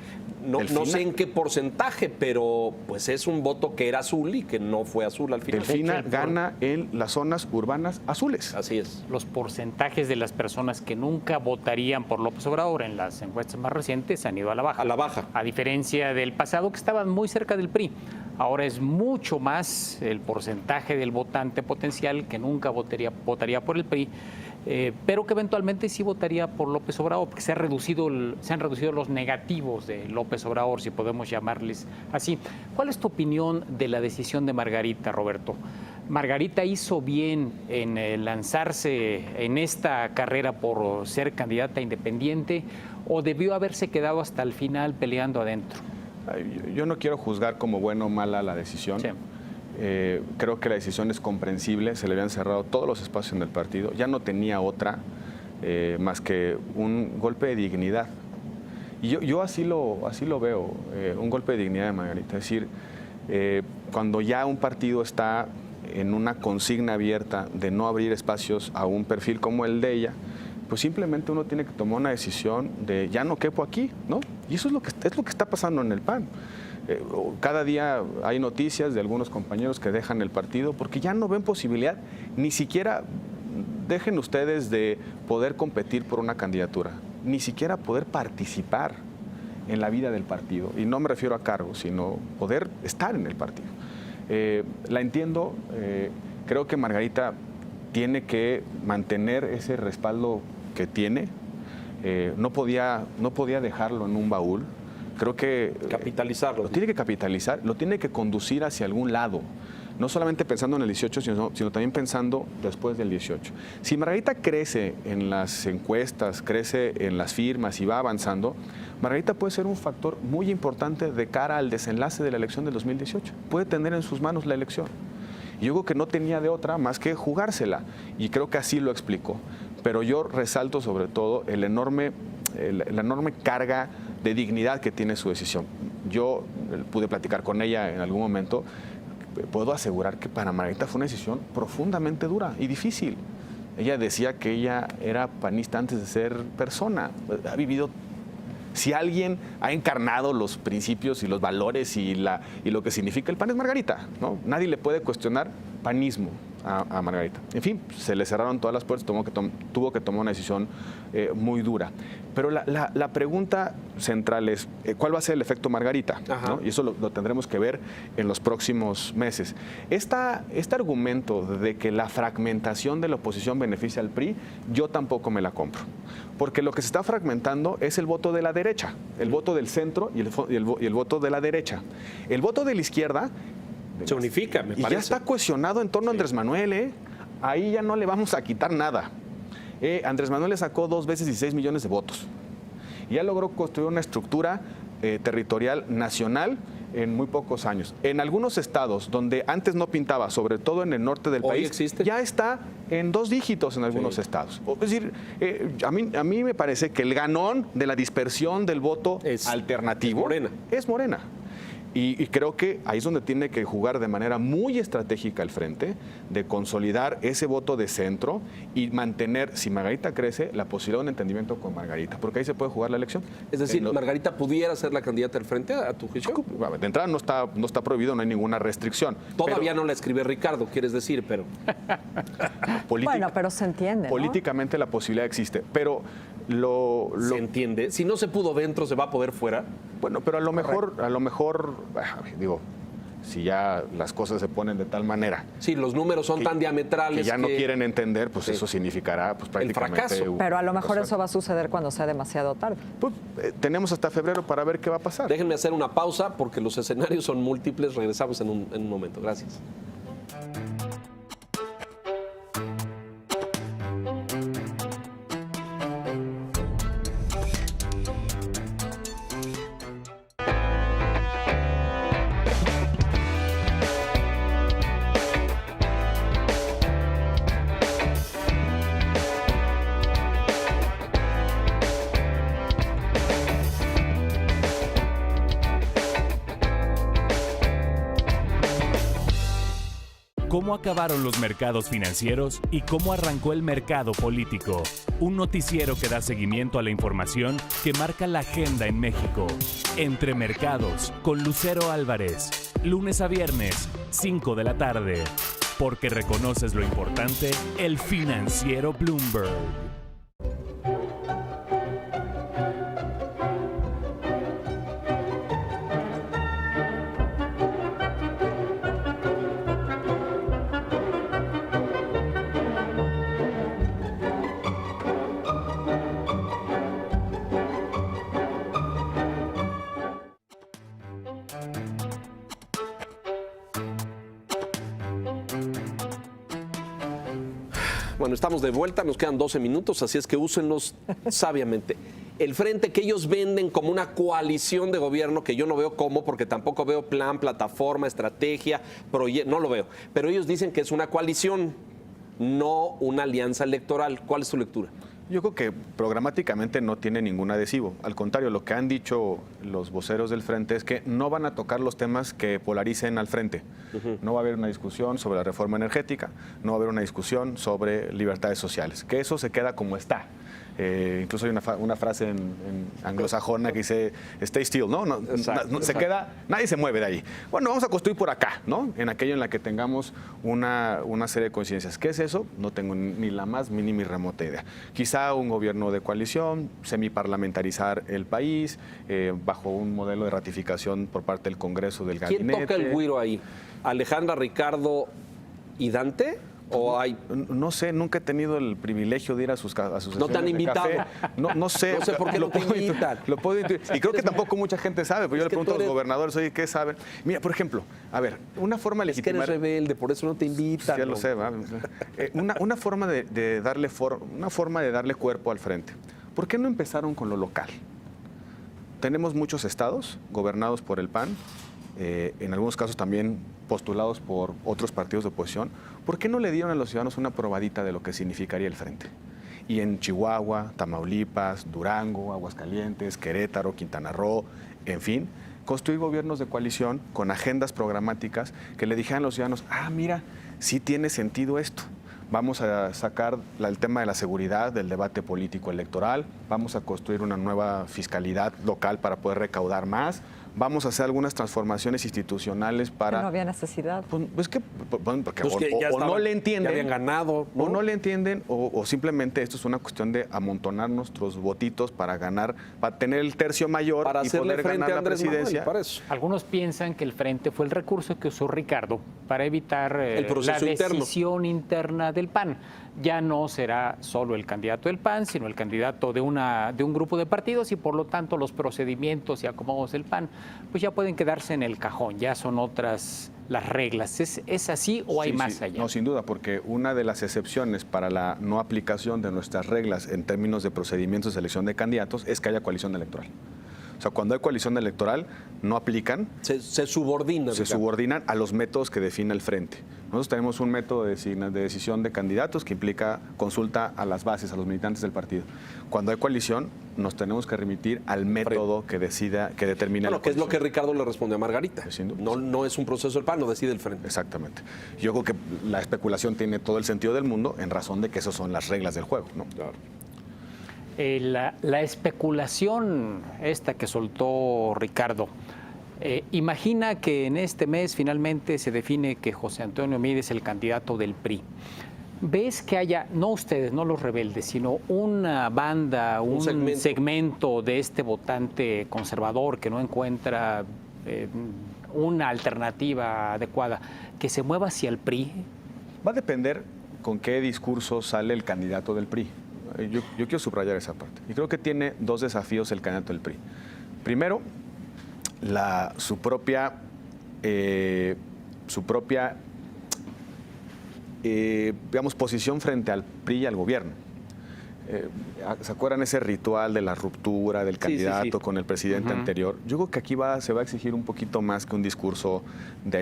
No Delfina. sé en qué porcentaje, pero pues es un voto que era azul y que no fue azul al final. Delfina gana en las zonas urbanas azules. Así es. Los porcentajes de las personas que nunca votarían por López Obrador en las encuestas más recientes han ido a la baja. A la baja. A diferencia del pasado, que estaban muy cerca del PRI. Ahora es mucho más el porcentaje del votante potencial que nunca votaría por el PRI, pero que eventualmente sí votaría por López Obrador, porque se han reducido los negativos de López Obrador, si podemos llamarles así. ¿Cuál es tu opinión de la decisión de Margarita, Roberto? ¿Margarita hizo bien en lanzarse en esta carrera por ser candidata independiente o debió haberse quedado hasta el final peleando adentro? Yo no quiero juzgar como buena o mala la decisión. Sí. Creo que la decisión es comprensible, se le habían cerrado todos los espacios en el partido, ya no tenía otra más que un golpe de dignidad. Y yo así lo veo, un golpe de dignidad de Margarita. Es decir, cuando ya un partido está en una consigna abierta de no abrir espacios a un perfil como el de ella, pues simplemente uno tiene que tomar una decisión de ya no quepo aquí, ¿no? Y eso es lo que está pasando en el PAN. Cada día hay noticias de algunos compañeros que dejan el partido porque ya no ven posibilidad, ni siquiera dejen ustedes de poder competir por una candidatura, ni siquiera poder participar en la vida del partido. Y no me refiero a cargos, sino poder estar en el partido. La entiendo, creo que Margarita tiene que mantener ese respaldo que tiene. No podía dejarlo en un baúl. Creo que Capitalizarlo. lo tiene que capitalizar, lo tiene que conducir hacia algún lado. No solamente pensando en el 18, sino también pensando después del 18. Si Margarita crece en las encuestas, crece en las firmas y va avanzando, Margarita puede ser un factor muy importante de cara al desenlace de la elección del 2018. Puede tener en sus manos la elección. Y yo creo que no tenía de otra más que jugársela. Y creo que así lo explicó. Pero yo resalto sobre todo la enorme carga de dignidad que tiene su decisión. Yo pude platicar con ella en algún momento. Puedo asegurar que para Margarita fue una decisión profundamente dura y difícil. Ella decía que ella era panista antes de ser persona. Ha vivido... Si alguien ha encarnado los principios y los valores y lo que significa el PAN es Margarita, ¿no? Nadie le puede cuestionar panismo a Margarita. En fin, se le cerraron todas las puertas, tuvo que tomar una decisión muy dura. Pero la pregunta central es, ¿cuál va a ser el efecto Margarita? ¿No? Y eso lo tendremos que ver en los próximos meses. Este argumento de que la fragmentación de la oposición beneficia al PRI, yo tampoco me la compro. Porque lo que se está fragmentando es el voto de la derecha, el voto del centro y el voto de la derecha. El voto de la izquierda se unifica, me parece. Y ya está cohesionado en torno a Andrés Manuel, Ahí ya no le vamos a quitar nada. Andrés Manuel le sacó 2 veces 16 millones de votos. Y ya logró construir una estructura territorial nacional en muy pocos años. En algunos estados donde antes no pintaba, sobre todo en el norte del país, existe. ya está en 2 dígitos en algunos estados. Es decir, a mí me parece que el ganón de la dispersión del voto alternativo es Morena. Y creo que ahí es donde tiene que jugar de manera muy estratégica el frente, de consolidar ese voto de centro y mantener, si Margarita crece, la posibilidad de un entendimiento con Margarita, porque ahí se puede jugar la elección. Es decir, ¿Margarita pudiera ser la candidata al frente a tu juicio? De entrada no está prohibido, no hay ninguna restricción. Todavía no la escribe Ricardo, quieres decir, pero... Bueno, pero se entiende, ¿no? Políticamente la posibilidad existe, pero ¿Se entiende? Si no se pudo dentro, ¿se va a poder fuera? Bueno, pero a lo mejor, digo, si ya las cosas se ponen de tal manera. Sí, los números son tan diametrales que ya no quieren entender, pues eso significará pues prácticamente el fracaso. Pero a lo mejor eso va a suceder cuando sea demasiado tarde. Pues tenemos hasta febrero para ver qué va a pasar. Déjenme hacer una pausa porque los escenarios son múltiples. Regresamos en un momento. Gracias. cómo acabaron los mercados financieros y cómo arrancó el mercado político. Un noticiero que da seguimiento a la información que marca la agenda en México. Entre Mercados, con Lucero Álvarez. Lunes a viernes, 5 de la tarde. Porque reconoces lo importante, el financiero Bloomberg. Bueno, estamos de vuelta, nos quedan 12 minutos, así es que úsenlos sabiamente. El frente que ellos venden como una coalición de gobierno, que yo no veo cómo, porque tampoco veo plan, plataforma, estrategia, proyecto, no lo veo. Pero ellos dicen que es una coalición, no una alianza electoral. ¿Cuál es tu lectura? Yo creo que programáticamente no tiene ningún adhesivo. Al contrario, lo que han dicho los voceros del frente es que no van a tocar los temas que polaricen al frente. No va a haber una discusión sobre la reforma energética, no va a haber una discusión sobre libertades sociales, que eso se queda como está. Incluso hay una frase en anglosajona que dice stay still, ¿no? Se queda, nadie se mueve de ahí. Bueno, vamos a construir por acá, ¿no? En aquello en la que tengamos una serie de coincidencias. ¿Qué es eso? No tengo ni la más mínima y remota idea. Quizá un gobierno de coalición, semiparlamentarizar el país, bajo un modelo de ratificación por parte del Congreso, del gabinete. ¿Quién toca el güiro ahí? ¿Alejandra, Ricardo y Dante? ¿O hay? No sé, nunca he tenido el privilegio de ir a sus sesiones. ¿No te han invitado? No sé. No sé por qué no te invitan. Lo puedo intuir. Y creo que tampoco mucha gente sabe, pero yo le pregunto a los gobernadores, oye, ¿qué saben? Mira, por ejemplo, a ver, una forma legítima. Es que eres rebelde, por eso no te invitan. Ya lo sé, ¿va? Una forma de darle cuerpo al frente. ¿Por qué no empezaron con lo local? Tenemos muchos estados gobernados por el PAN, en algunos casos también postulados por otros partidos de oposición. ¿Por qué no le dieron a los ciudadanos una probadita de lo que significaría el frente? Y en Chihuahua, Tamaulipas, Durango, Aguascalientes, Querétaro, Quintana Roo, en fin, construir gobiernos de coalición con agendas programáticas que le dijeran a los ciudadanos, mira, sí tiene sentido esto. Vamos a sacar el tema de la seguridad del debate político electoral, vamos a construir una nueva fiscalidad local para poder recaudar más, vamos a hacer algunas transformaciones institucionales para... No había necesidad. Porque o no le entienden. Ya habían ganado, ¿no? O no le entienden, o simplemente esto es una cuestión de amontonar nuestros votitos para ganar, para tener el tercio mayor para y poder ganar la presidencia. Algunos piensan que el frente fue el recurso que usó Ricardo para evitar la decisión interna del PAN. Ya no será solo el candidato del PAN, sino el candidato de un grupo de partidos y por lo tanto los procedimientos y acomodos del PAN pues ya pueden quedarse en el cajón, ya son otras las reglas. ¿Es así o hay más allá? No, sin duda, porque una de las excepciones para la no aplicación de nuestras reglas en términos de procedimientos de selección de candidatos es que haya coalición electoral. O sea, cuando hay coalición electoral, no aplican. Se subordinan. Se subordinan a los métodos que define el frente. Nosotros tenemos un método de decisión de candidatos que implica consulta a las bases, a los militantes del partido. Cuando hay coalición, nos tenemos que remitir al método que determina la coalición. Que es lo que Ricardo le responde a Margarita. No es un proceso del PAN, no decide el frente. Exactamente. Yo creo que la especulación tiene todo el sentido del mundo en razón de que esas son las reglas del juego, ¿no? Claro. La especulación esta que soltó Ricardo, imagina que en este mes finalmente se define que José Antonio Meade es el candidato del PRI. ¿Ves que haya, no ustedes, no los rebeldes, sino una banda, un segmento de este votante conservador que no encuentra una alternativa adecuada, que se mueva hacia el PRI? Va a depender con qué discurso sale el candidato del PRI. Yo quiero subrayar esa parte. Y creo que tiene dos desafíos el candidato del PRI. Primero, su propia posición frente al PRI y al gobierno. ¿Se acuerdan ese ritual de la ruptura del candidato con el presidente anterior? Yo creo que aquí se va a exigir un poquito más que un discurso de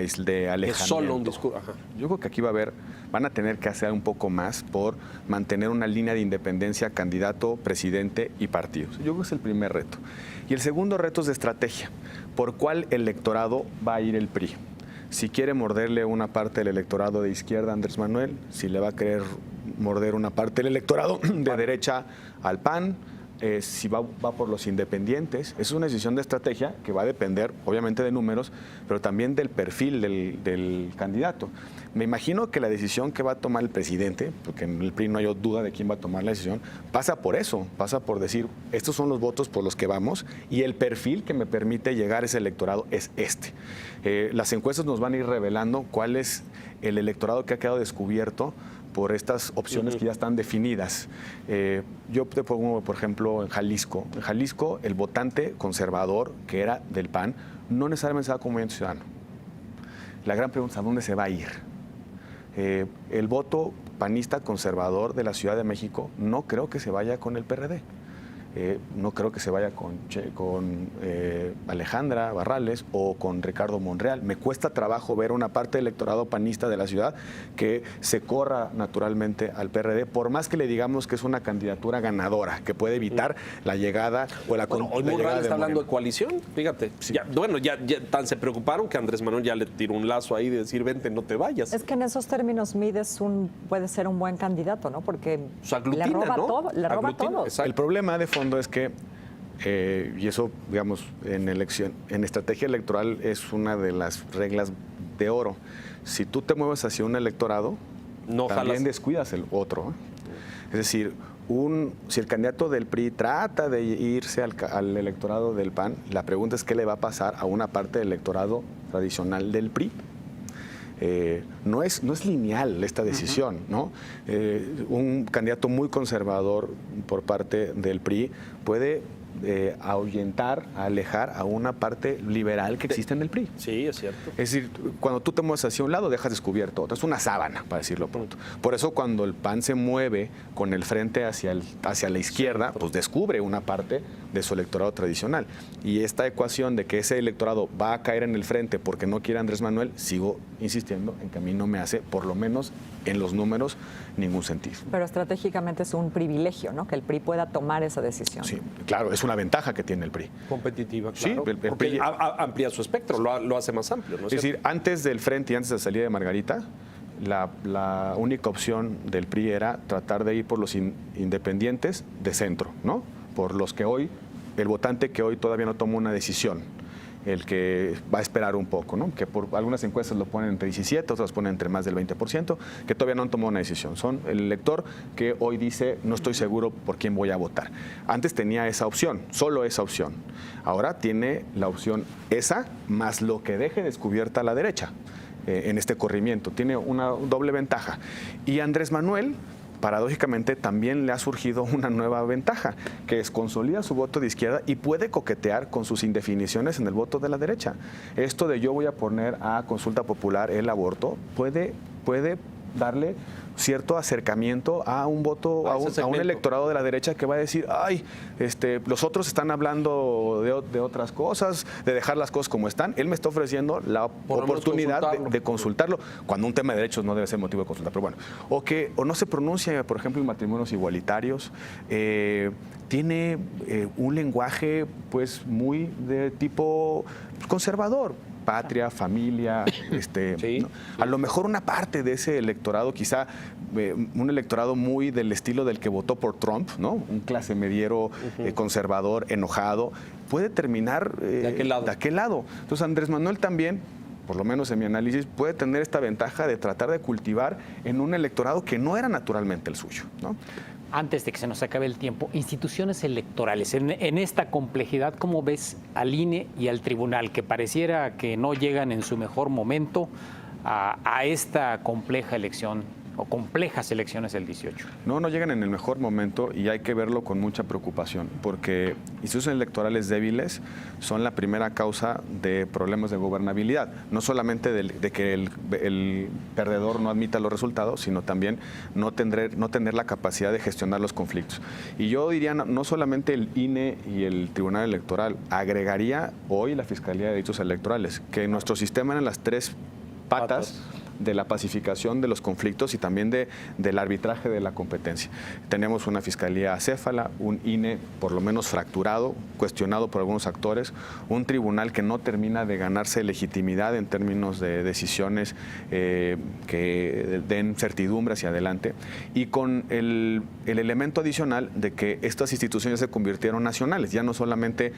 alejamiento. Es solo un discurso. Ajá. Yo creo que aquí van a tener que hacer un poco más por mantener una línea de independencia candidato, presidente y partidos. Yo creo que es el primer reto. Y el segundo reto es de estrategia. ¿Por cuál electorado va a ir el PRI? si quiere morderle una parte del electorado de izquierda a Andrés Manuel, si le va a querer morder una parte del electorado de derecha al PAN, si va por los independientes. Es una decisión de estrategia que va a depender, obviamente, de números, pero también del perfil del candidato. Me imagino que la decisión que va a tomar el presidente, porque en el PRI no hay duda de quién va a tomar la decisión, pasa por eso, pasa por decir, estos son los votos por los que vamos y el perfil que me permite llegar a ese electorado es este. Las encuestas nos van a ir revelando cuál es el electorado que ha quedado descubierto por estas opciones que ya están definidas. Yo te pongo, por ejemplo, en Jalisco. En Jalisco, el votante conservador, que era del PAN, no necesariamente se va con Movimiento Ciudadano. La gran pregunta es, ¿a dónde se va a ir? El voto panista conservador de la Ciudad de México no creo que se vaya con el PRD. No creo que se vaya con Alejandra Barrales o con Ricardo Monreal. Me cuesta trabajo ver una parte del electorado panista de la ciudad que se corra naturalmente al PRD, por más que le digamos que es una candidatura ganadora, que puede evitar la llegada o la Bueno, hoy Monreal está hablando de coalición, fíjate. Sí. Ya tan se preocaron que Andrés Manuel ya le tiró un lazo ahí de decir, vente, no te vayas. Es que en esos términos Mides puede ser un buen candidato, ¿no? Porque aglutina, le roba ¿no? todo. Le roba Aglutina, todo. exacto. El problema de fondo es que, y eso, digamos, en estrategia electoral es una de las reglas de oro. Si tú te mueves hacia un electorado, también descuidas el otro. Es decir, si el candidato del PRI trata de irse al electorado del PAN, la pregunta es qué le va a pasar a una parte del electorado tradicional del PRI. No es lineal esta decisión, ¿no? Un candidato muy conservador por parte del PRI puede ahuyentar, alejar a una parte liberal que existe en el PRI. Sí, es cierto. Es decir, cuando tú te mueves hacia un lado, dejas descubierto otro. Es una sábana, para decirlo pronto. Por eso, cuando el PAN se mueve con el frente hacia la izquierda, pues descubre una parte de su electorado tradicional. Y esta ecuación de que ese electorado va a caer en el frente porque no quiere a Andrés Manuel, sigo insistiendo en que a mí no me hace, por lo menos en los números, ningún sentido. Pero estratégicamente es un privilegio, ¿no? Que el PRI pueda tomar esa decisión. Sí, claro, es una ventaja que tiene el PRI. Competitiva, claro. Sí, el porque PRI amplía su espectro, lo hace más amplio, ¿no? Es decir, antes del frente y antes de la salida de Margarita, la única opción del PRI era tratar de ir por los independientes de centro, ¿no? Por los que hoy, el votante que hoy todavía no tomó una decisión, el que va a esperar un poco, ¿no? Que por algunas encuestas lo ponen entre 17, otras ponen entre más del 20%, que todavía no han tomado una decisión. Son el elector que hoy dice, no estoy seguro por quién voy a votar. Antes tenía esa opción, solo esa opción. Ahora tiene la opción esa, más lo que deje descubierta a la derecha en este corrimiento. Tiene una doble ventaja. Y Andrés Manuel, paradójicamente, también le ha surgido una nueva ventaja, que es consolida su voto de izquierda y puede coquetear con sus indefiniciones en el voto de la derecha. Esto de yo voy a poner a consulta popular el aborto puede darle cierto acercamiento a un voto, a un electorado de la derecha que va a decir, ay, los otros están hablando de otras cosas, de dejar las cosas como están. Él me está ofreciendo la oportunidad de consultarlo, cuando un tema de derechos no debe ser motivo de consulta. Pero bueno, o no se pronuncia, por ejemplo, en matrimonios igualitarios. Tiene un lenguaje pues muy de tipo conservador. Patria, familia, sí, ¿no? A lo mejor una parte de ese electorado, quizá un electorado muy del estilo del que votó por Trump, ¿no? Un clase mediero conservador, enojado, puede terminar de aquel lado. Entonces Andrés Manuel también, por lo menos en mi análisis, puede tener esta ventaja de tratar de cultivar en un electorado que no era naturalmente el suyo, ¿no? Antes de que se nos acabe el tiempo, instituciones electorales, en esta complejidad, ¿cómo ves al INE y al tribunal, que pareciera que no llegan en su mejor momento a esta compleja elección o complejas elecciones del 18? No llegan en el mejor momento y hay que verlo con mucha preocupación, porque instituciones electorales débiles son la primera causa de problemas de gobernabilidad, no solamente de que el perdedor no admita los resultados, sino también no tener la capacidad de gestionar los conflictos. Y yo diría, no solamente el INE y el Tribunal Electoral, agregaría hoy la Fiscalía de Delitos Electorales, que en nuestro sistema eran las tres patas de la pacificación de los conflictos y también del arbitraje de la competencia. Tenemos una fiscalía acéfala, un INE por lo menos fracturado, cuestionado por algunos actores, un tribunal que no termina de ganarse legitimidad en términos de decisiones que den certidumbre hacia adelante, y con el elemento adicional de que estas instituciones se convirtieron nacionales, ya no solamente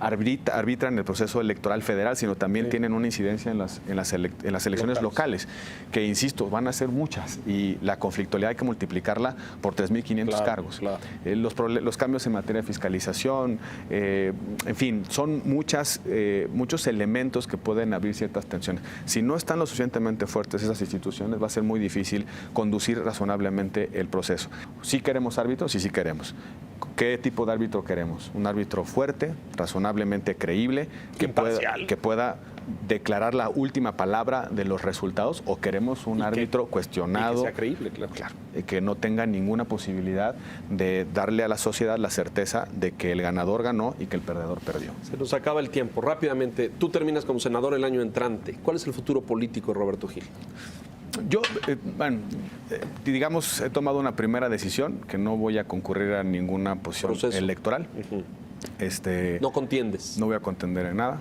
arbitran el proceso electoral federal, sino también tienen una incidencia en las elecciones locales, que insisto, van a ser muchas, y la conflictualidad hay que multiplicarla por 3.500 cargos. Claro. Los cambios en materia de fiscalización, en fin, son muchos elementos que pueden abrir ciertas tensiones. Si no están lo suficientemente fuertes esas instituciones, va a ser muy difícil conducir razonablemente el proceso. ¿Sí queremos árbitros? Sí queremos. ¿Qué tipo de árbitro queremos? Un árbitro fuerte, razonablemente creíble, que pueda declarar la última palabra de los resultados, o queremos un árbitro cuestionado, que sea creíble, claro, que no tenga ninguna posibilidad de darle a la sociedad la certeza de que el ganador ganó y que el perdedor perdió. Se nos acaba el tiempo. Rápidamente, tú terminas como senador el año entrante. ¿Cuál es el futuro político de Roberto Gil? Yo, digamos, he tomado una primera decisión, que no voy a concurrir a ninguna posición electoral. ¿No contiendes? No voy a contender en nada.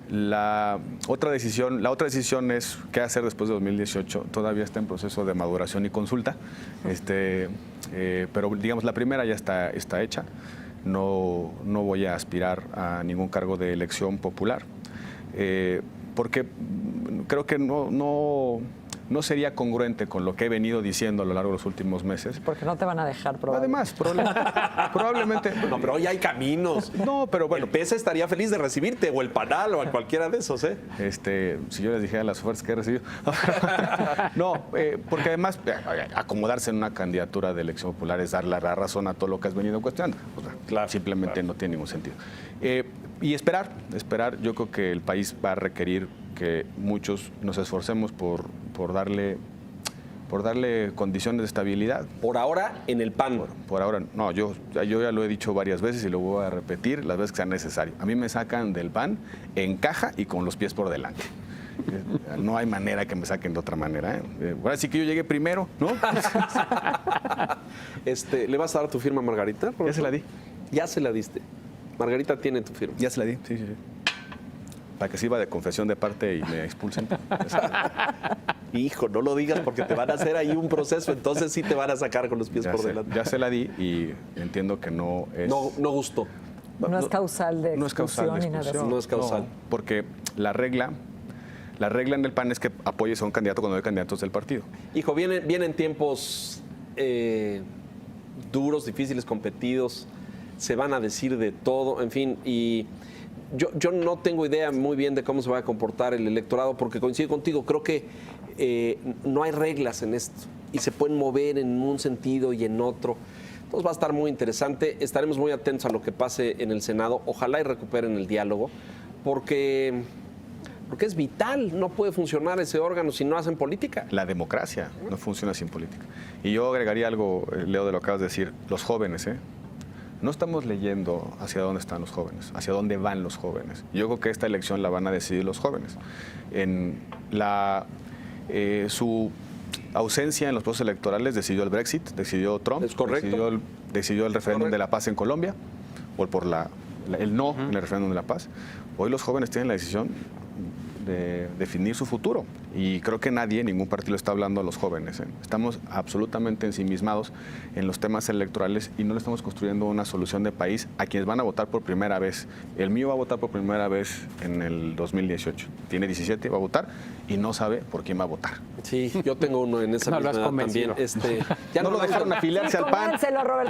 La otra decisión es qué hacer después de 2018. Todavía está en proceso de maduración y consulta, pero digamos la primera ya está hecha. No voy a aspirar a ningún cargo de elección popular, porque creo que no sería congruente con lo que he venido diciendo a lo largo de los últimos meses. Porque no te van a dejar, probablemente. Además, probablemente. No, pero hoy hay caminos. No, pero bueno. El PES estaría feliz de recibirte, o el PANAL, o a cualquiera de esos, ¿eh? Si yo les dijera las ofertas que he recibido. No, porque además acomodarse en una candidatura de elección popular es dar la razón a todo lo que has venido cuestionando. O sea, claro, simplemente no tiene ningún sentido. Y esperar. Yo creo que el país va a requerir que muchos nos esforcemos por darle condiciones de estabilidad. Por ahora, en el PAN. Por ahora, no, yo ya lo he dicho varias veces y lo voy a repetir las veces que sea necesario. A mí me sacan del PAN en caja y con los pies por delante. No hay manera que me saquen de otra manera. Ahora sí que yo llegué primero, ¿no? ¿Le vas a dar tu firma a Margarita, Roberto? Ya se la di. Ya se la diste. Margarita tiene tu firma. Ya se la di, sí. Para que sirva de confesión de parte y me expulsen. Hijo, no lo digas porque te van a hacer ahí un proceso, entonces sí te van a sacar con los pies por delante. Ya se la di y entiendo que no es... No gustó. No es causal de expulsión ni nada así. No es causal. No, porque la regla en el PAN es que apoyes a un candidato cuando hay candidatos del partido. Hijo, vienen tiempos duros, difíciles, competidos, se van a decir de todo, en fin, y yo no tengo idea muy bien de cómo se va a comportar el electorado, porque coincido contigo, creo que no hay reglas en esto y se pueden mover en un sentido y en otro. Entonces va a estar muy interesante, estaremos muy atentos a lo que pase en el Senado, ojalá y recuperen el diálogo, porque es vital, no puede funcionar ese órgano si no hacen política. La democracia no funciona sin política. Y yo agregaría algo, Leo, de lo que acabas de decir, los jóvenes, No estamos leyendo hacia dónde están los jóvenes, hacia dónde van los jóvenes. Yo creo que esta elección la van a decidir los jóvenes. Su ausencia en los procesos electorales decidió el Brexit, decidió Trump, ¿es correcto? decidió el referéndum de la paz en Colombia, o por el no en el referéndum de la paz. Hoy los jóvenes tienen la decisión de definir su futuro. Y creo que ningún partido está hablando a los jóvenes. Estamos absolutamente ensimismados en los temas electorales y no le estamos construyendo una solución de país a quienes van a votar por primera vez. El mío va a votar por primera vez en el 2018. Tiene 17, va a votar y no sabe por quién va a votar. Sí, yo tengo uno en esa misma edad también. Ya no lo dejaron afiliarse al PAN.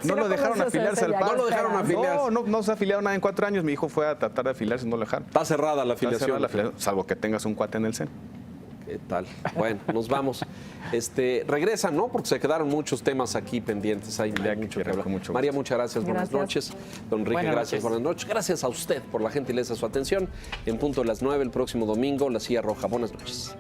No lo dejaron afiliarse al PAN. No lo dejaron afiliarse. No se ha afiliado nada en 4 años. Mi hijo fue a tratar de afiliarse, no lo dejaron. Está cerrada la afiliación. Salvo que tengas un cuate en el CEN. ¿Qué tal? Bueno, nos vamos. Regresan, ¿no? Porque se quedaron muchos temas aquí pendientes. Hay mucho que hablar. María, muchas gracias. Buenas noches. Don Enrique, gracias. Buenas noches. Gracias a usted por la gentileza, su atención. En punto de las 9 el próximo domingo, La Silla Roja. Buenas noches.